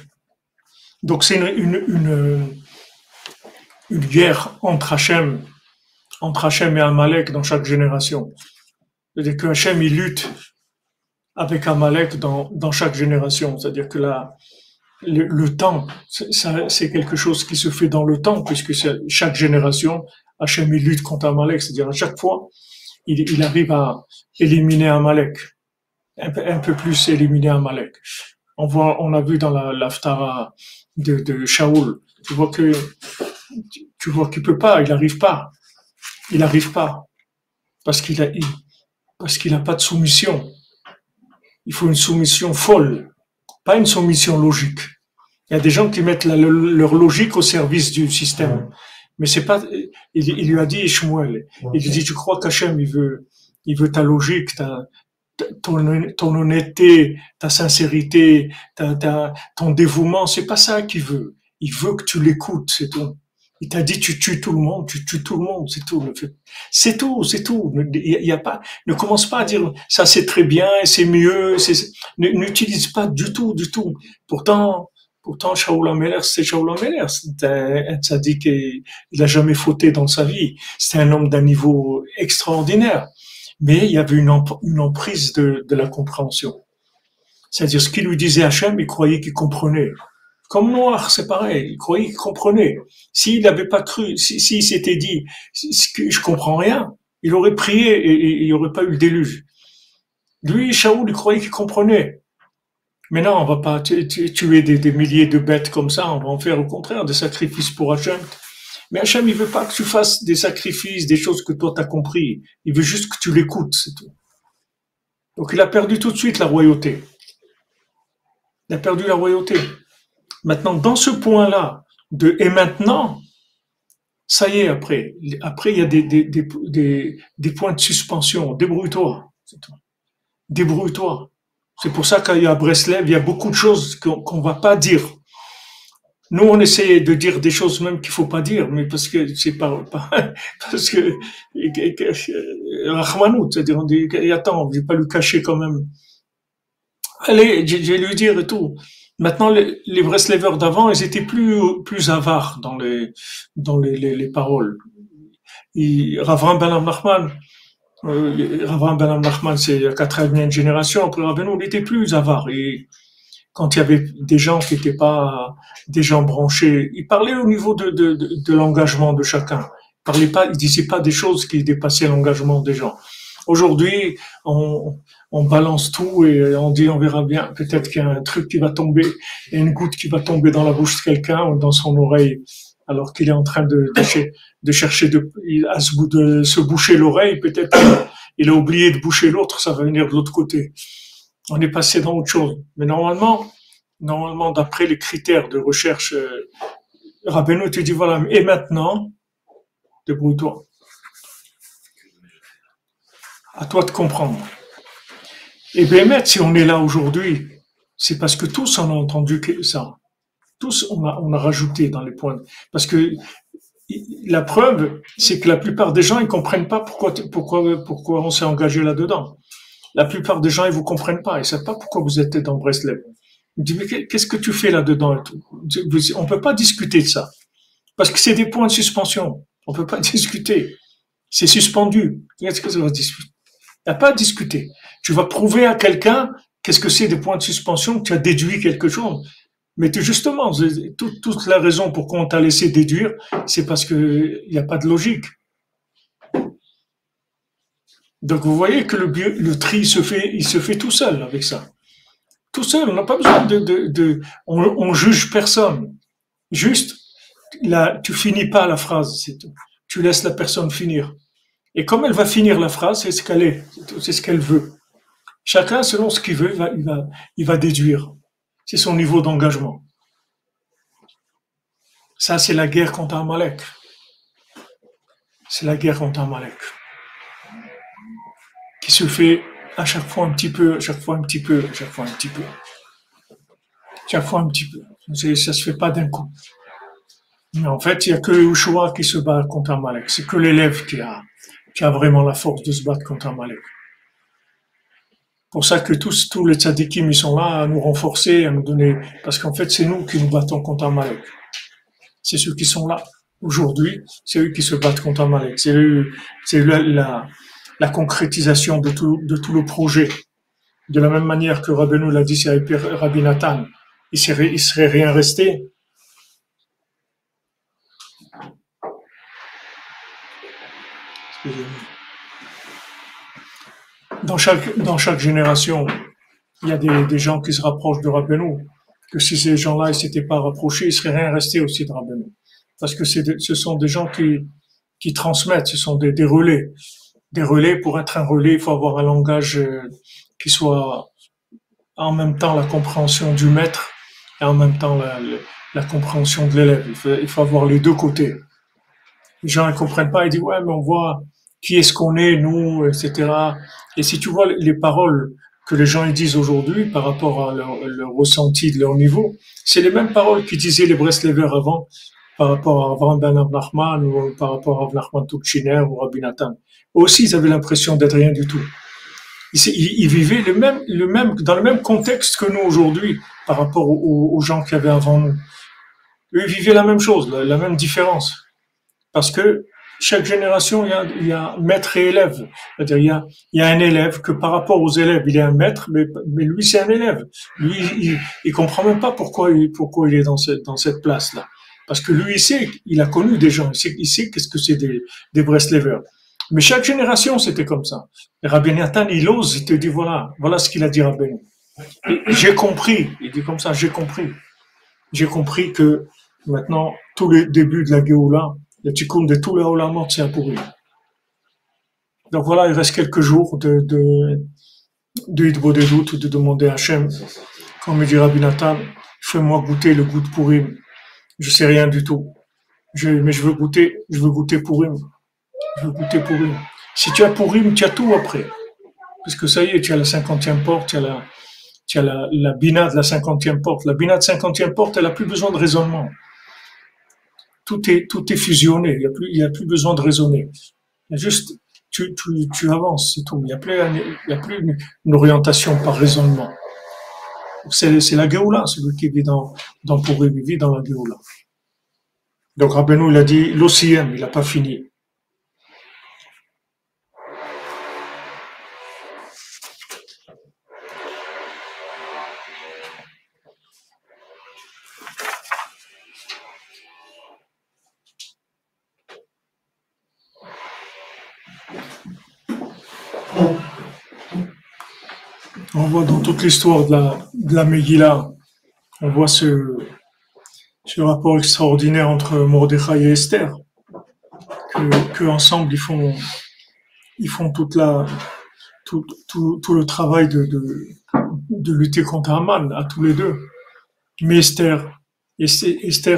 Donc c'est une guerre entre Hachem et Amalek dans chaque génération. C'est-à-dire que Hachem, il lutte avec Amalek dans chaque génération. C'est-à-dire que le temps, c'est quelque chose qui se fait dans le temps, puisque chaque génération, Hachem, il lutte contre Amalek. C'est-à-dire à chaque fois, il arrive à éliminer Amalek. Un peu plus éliminer Amalek. On a vu dans l'Haftara de Shaoul, tu vois qu'il peut pas, il n'arrive pas. Il n'arrive pas. Parce qu'il a pas de soumission. Il faut une soumission folle. Pas une soumission logique. Il y a des gens qui mettent leur logique au service du système. Mais c'est pas, il lui a dit, Shmuel, il lui dit, tu crois qu'Hachem, il veut ta logique, ton honnêteté, ta sincérité, ton dévouement, c'est pas ça qu'il veut. Il veut que tu l'écoutes, c'est tout. Il t'a dit tu tues tout le monde, tu tues tout le monde, c'est tout. C'est tout, c'est tout. Il y a pas, ne commence pas à dire ça c'est très bien, c'est mieux, n'utilise pas du tout, du tout. Pourtant, Shaul HaMelech, c'est Shaul HaMelech. C'est un tzaddik il a jamais fauté dans sa vie. C'est un homme d'un niveau extraordinaire. Mais il y avait une emprise de la compréhension. C'est-à-dire, ce qu'il lui disait Hachem, il croyait qu'il comprenait. Comme Noir, c'est pareil, il croyait qu'il comprenait. S'il n'avait pas cru, s'il s'était dit, je comprends rien, il aurait prié et il n'y aurait pas eu le déluge. Lui, Shaoul, il croyait qu'il comprenait. Mais non, on va pas tuer des milliers de bêtes comme ça, on va en faire au contraire des sacrifices pour Hachem. Mais Hachem, il veut pas que tu fasses des sacrifices, des choses que toi t'as compris. Il veut juste que tu l'écoutes, c'est tout. Donc il a perdu tout de suite la royauté. Il a perdu la royauté. Maintenant, dans ce point-là, et maintenant, ça y est, après, il y a des points de suspension. Débrouille-toi. C'est tout. Débrouille-toi. C'est pour ça qu'il y a Breslev, il y a beaucoup de choses qu'on va pas dire. Nous, on essaie de dire des choses même qu'il faut pas dire, mais parce que c'est pas parce que Rahmanout, c'est-à-dire on dit attends, je vais pas lui cacher quand même. Allez, je vais lui dire et tout. Maintenant, les Breslevers d'avant, ils étaient plus avares dans les paroles. Ravram Ben Nachman, Ravram Ben Nachman, c'est la 4e génération après Rabbeinu, il était plus avare. Et quand il y avait des gens qui n'étaient pas des gens branchés, il parlait au niveau de l'engagement de chacun. Il disait pas des choses qui dépassaient l'engagement des gens. Aujourd'hui, on balance tout et on dit on verra bien. Peut-être qu'il y a un truc qui va tomber, et une goutte qui va tomber dans la bouche de quelqu'un ou dans son oreille, alors qu'il est en train de chercher à se boucher l'oreille. Peut-être qu'il a oublié de boucher l'autre, ça va venir de l'autre côté. On est passé dans autre chose. Mais normalement, d'après les critères de recherche, Rabbeinu te dit voilà, et maintenant, débrouille-toi. À toi de comprendre. Et bien, si on est là aujourd'hui, c'est parce que tous on a entendu ça. Tous on a rajouté dans les points. Parce que la preuve, c'est que la plupart des gens, ils comprennent pas pourquoi on s'est engagé là-dedans. La plupart des gens, ils vous comprennent pas. Ils savent pas pourquoi vous êtes dans Breslev. Ils disent, mais qu'est-ce que tu fais là-dedans et tout? On peut pas discuter de ça. Parce que c'est des points de suspension. On peut pas discuter. C'est suspendu. Qu'est-ce que ça va discuter? Il n'y a pas à discuter. Tu vas prouver à quelqu'un qu'est-ce que c'est des points de suspension, que tu as déduit quelque chose. Mais justement, toute la raison pourquoi on t'a laissé déduire, c'est parce que il n'y a pas de logique. Donc vous voyez que le tri il se fait tout seul avec ça. Tout seul, on n'a pas besoin on juge personne. Juste, là, tu finis pas la phrase, c'est tout. Tu laisses la personne finir. Et comme elle va finir la phrase, c'est ce qu'elle est, c'est ce qu'elle veut. Chacun, selon ce qu'il veut, il va déduire. C'est son niveau d'engagement. Ça, c'est la guerre contre Amalek. C'est la guerre contre Amalek. Qui se fait à chaque fois un petit peu, à chaque fois un petit peu, à chaque fois un petit peu. Chaque fois un petit peu. Ça se fait pas d'un coup. Mais en fait, il y a que Yeshua qui se bat contre Amalek. C'est que l'élève qui a vraiment la force de se battre contre Amalek. Pour ça que tous les tzadikim, ils sont là à nous renforcer, à nous donner, parce qu'en fait, c'est nous qui nous battons contre Amalek. C'est ceux qui sont là. Aujourd'hui, c'est eux qui se battent contre Amalek. C'est la concrétisation de tout le projet. De la même manière que Rabbeinu l'a dit, c'est Rabbi Nathan. Il serait rien resté. Dans chaque génération, il y a des gens qui se rapprochent de Rabbeinu, que si ces gens-là ne s'étaient pas rapprochés, ils seraient rien restés aussi de Rabbeinu. Parce que ce sont des gens qui transmettent, ce sont des relais. Des relais, pour être un relais, il faut avoir un langage qui soit en même temps la compréhension du maître et en même temps la compréhension de l'élève. Il faut avoir les deux côtés. Les gens ne comprennent pas, ils disent ouais, mais on voit qui est-ce qu'on est, nous, etc. Et si tu vois les paroles que les gens ils disent aujourd'hui par rapport à leur ressenti de leur niveau, c'est les mêmes paroles qu'ils disaient les Breslevers avant. par rapport à Avraham ben Nachman ou par rapport à Nachman Tukchiner ou Rabbi Nathan. Aussi, ils avaient l'impression d'être rien du tout. Ils vivaient dans le même contexte que nous aujourd'hui par rapport aux gens qui avaient avant nous. Eux, ils vivaient la même chose, la même différence. Parce que chaque génération, il y a maître et élève. C'est-à-dire, il y a un élève que par rapport aux élèves, il est un maître, mais lui, c'est un élève. Lui, il comprend même pas pourquoi il est dans cette place-là. Parce que lui, il a connu des gens, il sait qu'est-ce que c'est des Breslevers. Mais chaque génération, c'était comme ça. Et Rabbi Nathan, il ose, il te dit, voilà ce qu'il a dit Rabbi. J'ai compris, il dit comme ça, j'ai compris. J'ai compris que maintenant, tous les débuts de la Géoula, le tikkun de tous les olamot, c'est pourri. Donc voilà, il reste quelques jours de Hitbodedut, de demander à Hachem, comme me dit Rabbi Nathan, fais-moi goûter le goût de Purim. Je sais rien du tout. Mais je veux goûter Purim. Je veux goûter Purim. Si tu as Purim, tu as tout après. Parce que ça y est, tu as la 50e porte, tu as la bina de la 50e porte. La bina de 50e porte, elle n'a plus besoin de raisonnement. Tout est fusionné. Il y a plus besoin de raisonner. Il y a juste, tu avances, c'est tout. Il y a plus une orientation par raisonnement. C'est la Géoula, celui qui vit dans Purim, il vit dans la Géoula. Donc Rabbeinu, il a dit, l'OCM, il n'a pas fini. On voit dans toute l'histoire de la Megillah, on voit ce rapport extraordinaire entre Mordechai et Esther, que ensemble ils font tout le travail de lutter contre Haman, à tous les deux. Mais Esther,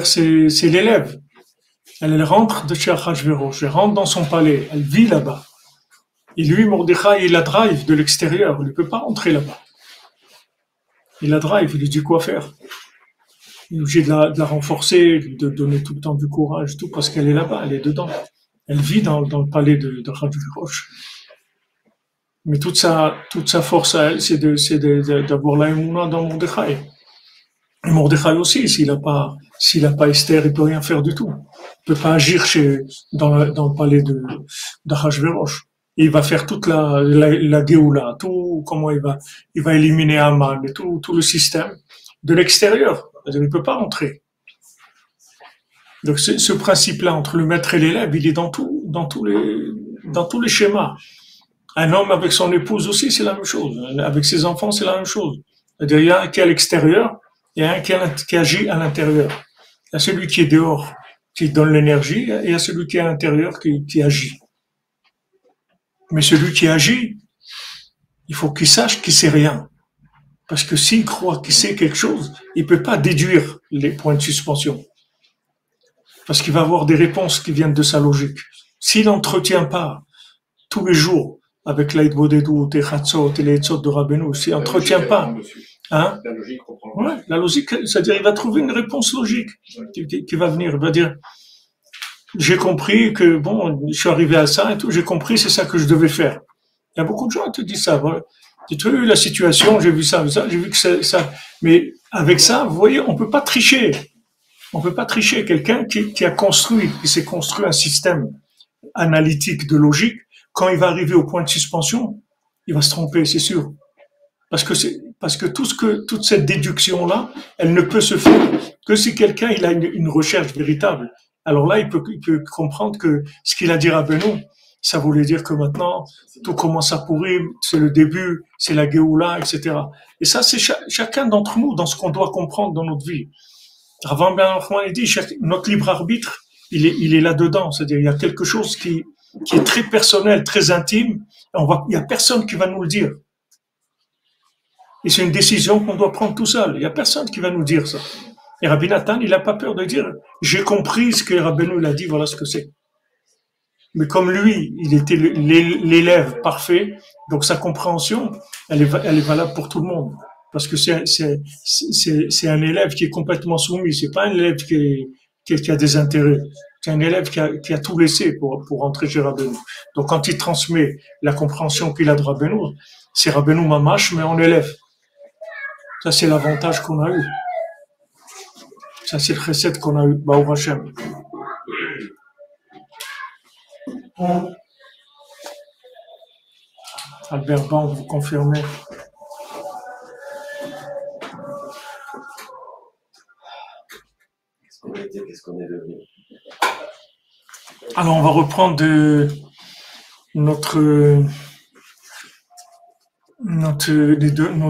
c'est l'élève. Elle rentre de chez Achashverosh, elle rentre dans son palais, elle vit là-bas. Et lui, Mordechai, il la drive de l'extérieur, il ne peut pas rentrer là-bas. Il la drive, il lui dit quoi faire. Il est obligé de la renforcer, de donner tout le temps du courage, tout, parce qu'elle est là-bas, elle est dedans. Elle vit dans le palais de Achashverosh. Mais toute sa force à elle, c'est d'avoir la émouna dans Mordechai. Et Mordechai aussi, s'il a pas Esther, il peut rien faire du tout. Il peut pas agir dans le palais d'Achashverosh. Il va faire toute la Géoula, tout, comment il va éliminer Haman et tout le système de l'extérieur. C'est-à-dire, il peut pas entrer. Donc, ce principe-là entre le maître et l'élève, il est dans tous les schémas. Un homme avec son épouse aussi, c'est la même chose. Avec ses enfants, c'est la même chose. C'est-à-dire, il y a un qui est à l'extérieur, il y a un qui agit à l'intérieur. Il y a celui qui est dehors, qui donne l'énergie, et il y a celui qui est à l'intérieur, qui agit. Mais celui qui agit, il faut qu'il sache qu'il sait rien. Parce que s'il croit qu'il sait quelque chose, il peut pas déduire les points de suspension. Parce qu'il va avoir des réponses qui viennent de sa logique. S'il n'entretient pas tous les jours avec l'Aïd-Bodedou, et Chatzot et les Etzot de Rabbeinu, s'il n'entretient pas, hein? La logique reprend. Ouais, la logique, c'est-à-dire il va trouver une réponse logique qui va venir. Il va dire, j'ai compris que bon, je suis arrivé à ça et tout, j'ai compris, c'est ça que je devais faire. Il y a beaucoup de gens qui te disent ça. Voilà. Tu as vu la situation, j'ai vu ça, j'ai vu que c'est ça. Mais avec ça, vous voyez, on peut pas tricher. On peut pas tricher. Quelqu'un qui s'est construit un système analytique de logique, quand il va arriver au point de suspension, il va se tromper, c'est sûr. Parce que toute cette déduction-là, elle ne peut se faire que si quelqu'un il a une recherche véritable. Alors là, il peut comprendre que ce qu'il a dit à Benoît, ça voulait dire que maintenant, tout commence à pourrir, c'est le début, c'est la Géoula, etc. Et ça, c'est chacun d'entre nous dans ce qu'on doit comprendre dans notre vie. Rav Ben Nachman, il dit, notre libre arbitre, il est là-dedans. C'est-à-dire, il y a quelque chose qui est très personnel, très intime. Il y a personne qui va nous le dire. Et c'est une décision qu'on doit prendre tout seul. Il y a personne qui va nous dire ça. Et Rabbi Nathan, il n'a pas peur de dire, j'ai compris ce que Rabbeinu l'a dit, voilà ce que c'est. Mais comme lui, il était l'élève parfait, donc sa compréhension, elle est valable pour tout le monde. Parce que c'est un élève qui est complètement soumis. C'est pas un élève qui qui a des intérêts. C'est un élève qui a tout laissé pour rentrer chez Rabbeinu. Donc quand il transmet la compréhension qu'il a de Rabbeinu, c'est Rabbeinu Mamash, mais en élève. Ça, c'est l'avantage qu'on a eu. Ça, c'est le chesed qu'on a eu. Baruch Hashem. Albert Bank, vous confirmez. Qu'est-ce qu'on est devenu? Alors, on va reprendre nos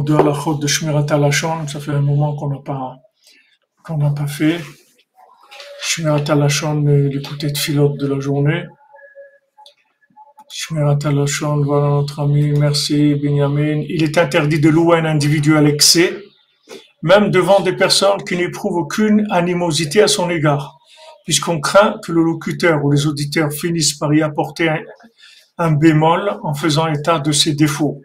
deux halachot de Shmirat HaLashon. Ça fait un moment qu'on n'a pas fait. Shmirat HaLashon, l'écouter de filote de la journée. Shmirat HaLashon, voilà notre ami, merci Benjamin. Il est interdit de louer un individu à l'excès, même devant des personnes qui n'éprouvent aucune animosité à son égard, puisqu'on craint que le locuteur ou les auditeurs finissent par y apporter un bémol en faisant état de ses défauts.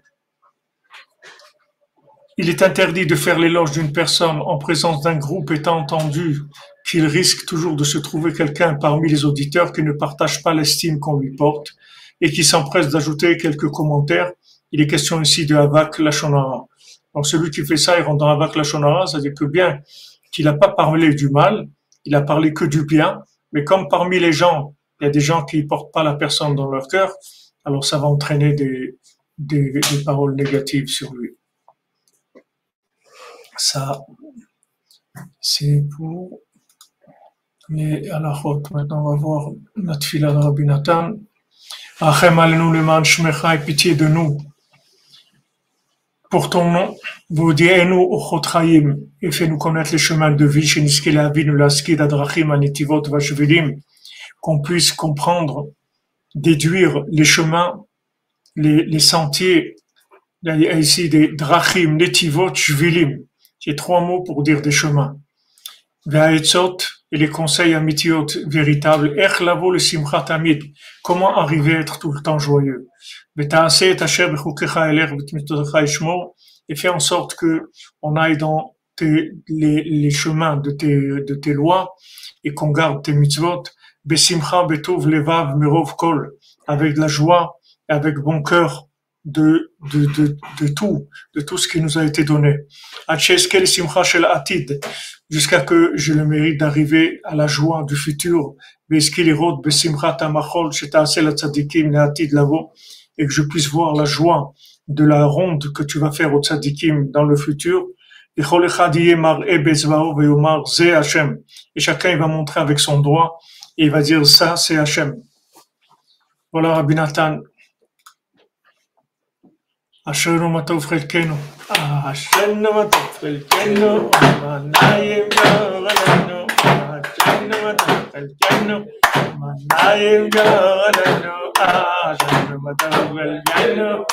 Il est interdit de faire l'éloge d'une personne en présence d'un groupe étant entendu qu'il risque toujours de se trouver quelqu'un parmi les auditeurs qui ne partage pas l'estime qu'on lui porte et qui s'empresse d'ajouter quelques commentaires. Il est question ici de Havak Lashon Hara. Donc celui qui fait ça, il rentre dans Havak Lashon Hara, c'est-à-dire que bien qu'il n'a pas parlé du mal, il a parlé que du bien, mais comme parmi les gens, il y a des gens qui ne portent pas la personne dans leur cœur, alors ça va entraîner des paroles négatives sur lui. Ça, c'est pour les halachot. Maintenant, on va voir la tefila de Rabbi Nathan. Achem alenu leman shmecha, et pitié de nous pour ton nom. Vodienu ochot chaim, et fais-nous connaître les chemins de vie. Sheniske lehavinu laskid adrachim anitivot vashvilim, qu'on puisse comprendre, déduire les chemins, les sentiers. Il y a ici des drachim, netivot, shvilim. J'ai trois mots pour dire des chemins. Ve'aetzot, et les conseils amitiot véritables. Ech lavo le simchat amid. Comment arriver à être tout le temps joyeux. Ve'ta'ase et asher bechukecha eler v'tmitotecha ishmor. Et fais en sorte que on aille dans les chemins de tes lois et qu'on garde tes mitzvot. Besimcha betov levav merov kol. Avec de la joie et avec bon cœur. De tout ce qui nous a été donné. Jusqu'à que j'ai le mérite d'arriver à la joie du futur, et que je puisse voir la joie de la ronde que tu vas faire au tzadikim dans le futur. Et chacun il va montrer avec son doigt et il va dire ça c'est Hachem. Voilà Rabbi Nathan. אשרנו מה טוב חלקנו, אשרנו מה טוב חלקנו, מנעים גורלנו, אשרנו מה טוב חלקנו, מנעים גורלנו, אשרנו מה טוב חלקנו,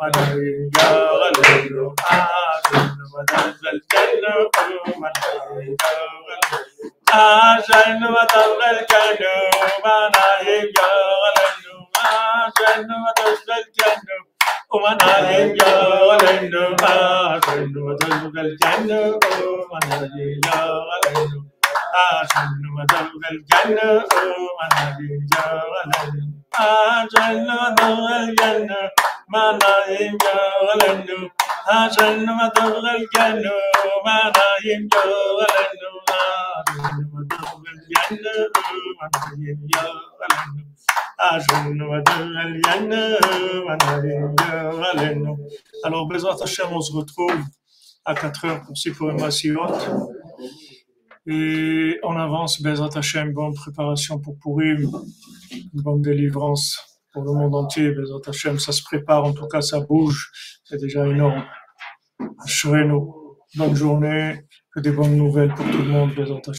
מנעים גורלנו, אשרנו מה טוב חלקנו, מנעים גורלנו, אשרנו מה טוב חלקנו, מנעים גורלנו, אשרנו מה טוב חלקנו. ومنايم جالنو آشنو مدلقل جنو ومنايم جالنو آشنو مدلقل جنو ومنايم جالنو آشنو مدلقل جنو منايم جالنو آشنو مدلقل جنو منايم جالنو آشنو مدلقل جنو منايم جالنو Alors, Bezrat Hashem, on se retrouve à 4 heures pour Sipurim Masirot. Et on avance, Bezrat Hashem, bonne préparation pour Purim, une bonne délivrance pour le monde entier. Bezrat Hashem, ça se prépare, en tout cas, ça bouge, c'est déjà énorme. Ashrenu, bonne journée, que des bonnes nouvelles pour tout le monde, Bezrat Hashem.